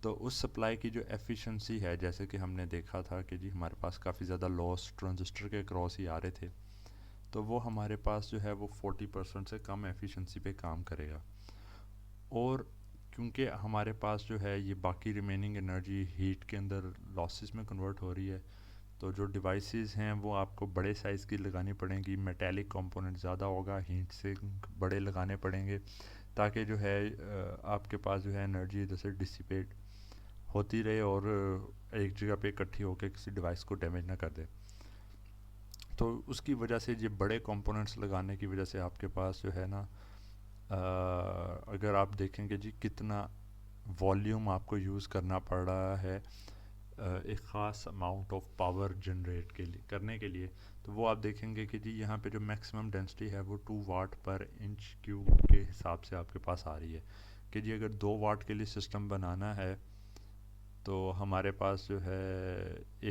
तो उस सप्लाई की जो एफिशिएंसी है, जैसे कि हमने देखा था कि जी हमारे पास काफ़ी ज़्यादा लॉस ट्रांजिस्टर के क्रॉस ही आ रहे थे, तो वो हमारे पास जो है वो 40% से कम एफिशिएंसी पे काम करेगा। और क्योंकि हमारे पास जो है ये बाकी रिमेनिंग एनर्जी हीट के अंदर लॉसेस में कन्वर्ट हो रही है, तो जो डिवाइसेस हैं वो आपको बड़े साइज़ की लगानी पड़ेंगी, मेटेलिक कंपोनेंट ज़्यादा होगा, हीट से बड़े लगाने पड़ेंगे, ताकि जो है आपके पास जो है एनर्जी इधर से डिसिपेट होती रहे और एक जगह पे इकट्ठी होकर किसी डिवाइस को डैमेज ना कर दे। तो उसकी वजह से ये बड़े कंपोनेंट्स लगाने की वजह से आपके पास जो है ना अगर आप देखेंगे जी कितना वॉल्यूम आपको यूज़ करना पड़ रहा है एक ख़ास अमाउंट ऑफ पावर जनरेट के लिए करने के लिए, तो वो आप देखेंगे कि जी यहाँ पे जो मैक्सिमम डेंसिटी है वो 2 वाट पर इंच क्यूब के हिसाब से आपके पास आ रही है कि जी अगर 2 वाट के लिए सिस्टम बनाना है तो हमारे पास जो है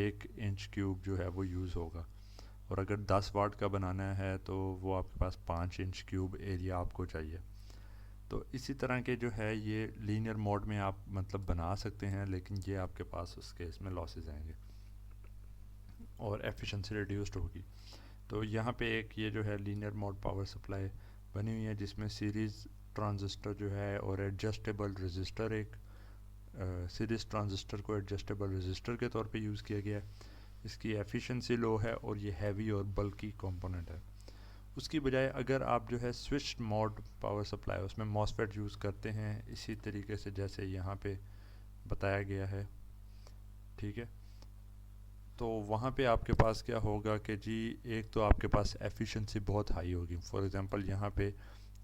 1 इंच क्यूब जो है वो यूज़ होगा, और अगर 10 वाट का बनाना है तो वो आपके पास 5 इंच क्यूब एरिया आपको चाहिए। तो इसी तरह के जो है ये लीनियर मोड में आप मतलब बना सकते हैं, लेकिन ये आपके पास उस केस में लॉसेस आएंगे और एफिशिएंसी रिड्यूस्ड होगी। तो यहाँ पे एक ये जो है लीनियर मोड पावर सप्लाई बनी हुई है जिसमें सीरीज़ ट्रांजिस्टर जो है और एडजस्टेबल रजिस्टर, एक सीरीज़ ट्रांजिस्टर को एडजस्टेबल रजिस्टर के तौर पे यूज़ किया गया है। इसकी एफिशिएंसी लो है और ये हैवी और बल्की कंपोनेंट है। उसकी बजाय अगर आप जो है स्विच मोड पावर सप्लाई उसमें मॉसफेट यूज़ करते हैं इसी तरीके से जैसे यहाँ पे बताया गया है, ठीक है, तो वहाँ पे आपके पास क्या होगा कि जी एक तो आपके पास एफिशिएंसी बहुत हाई होगी। फॉर एग्जांपल यहाँ पे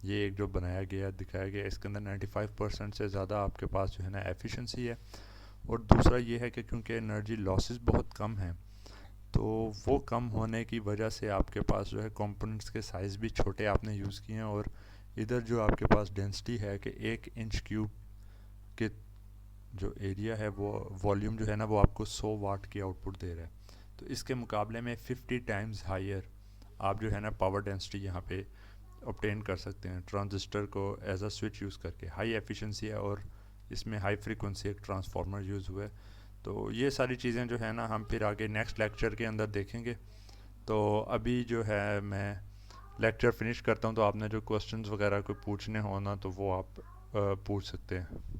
ये एक जो बनाया गया दिखाया गया इसके अंदर 95% से ज़्यादा आपके पास जो है ना एफिशिएंसी है, और दूसरा ये है कि क्योंकि एनर्जी लॉसेस बहुत कम हैं तो वो कम होने की वजह से आपके पास जो है कंपोनेंट्स के साइज़ भी छोटे आपने यूज़ किए हैं, और इधर जो आपके पास डेंसिटी है कि 1 इंच क्यूब के जो एरिया है वो वॉल्यूम जो है ना वो आपको 100 वाट की आउटपुट दे रहा है। तो इसके मुकाबले में 50 टाइम्स हायर आप जो है ना पावर डेंसिटी यहाँ पे ऑब्टेन कर सकते हैं ट्रांजिस्टर को एज अ स्विच यूज़ करके। हाई एफिशिएंसी है और इसमें हाई फ्रीक्वेंसी एक ट्रांसफार्मर यूज़ हुआ है। तो ये सारी चीज़ें जो है ना हम फिर आगे नेक्स्ट लेक्चर के अंदर देखेंगे। तो अभी जो है मैं लेक्चर फिनिश करता हूँ, तो आपने जो क्वेश्चंस वगैरह कोई पूछने हो ना तो वो आप पूछ सकते हैं।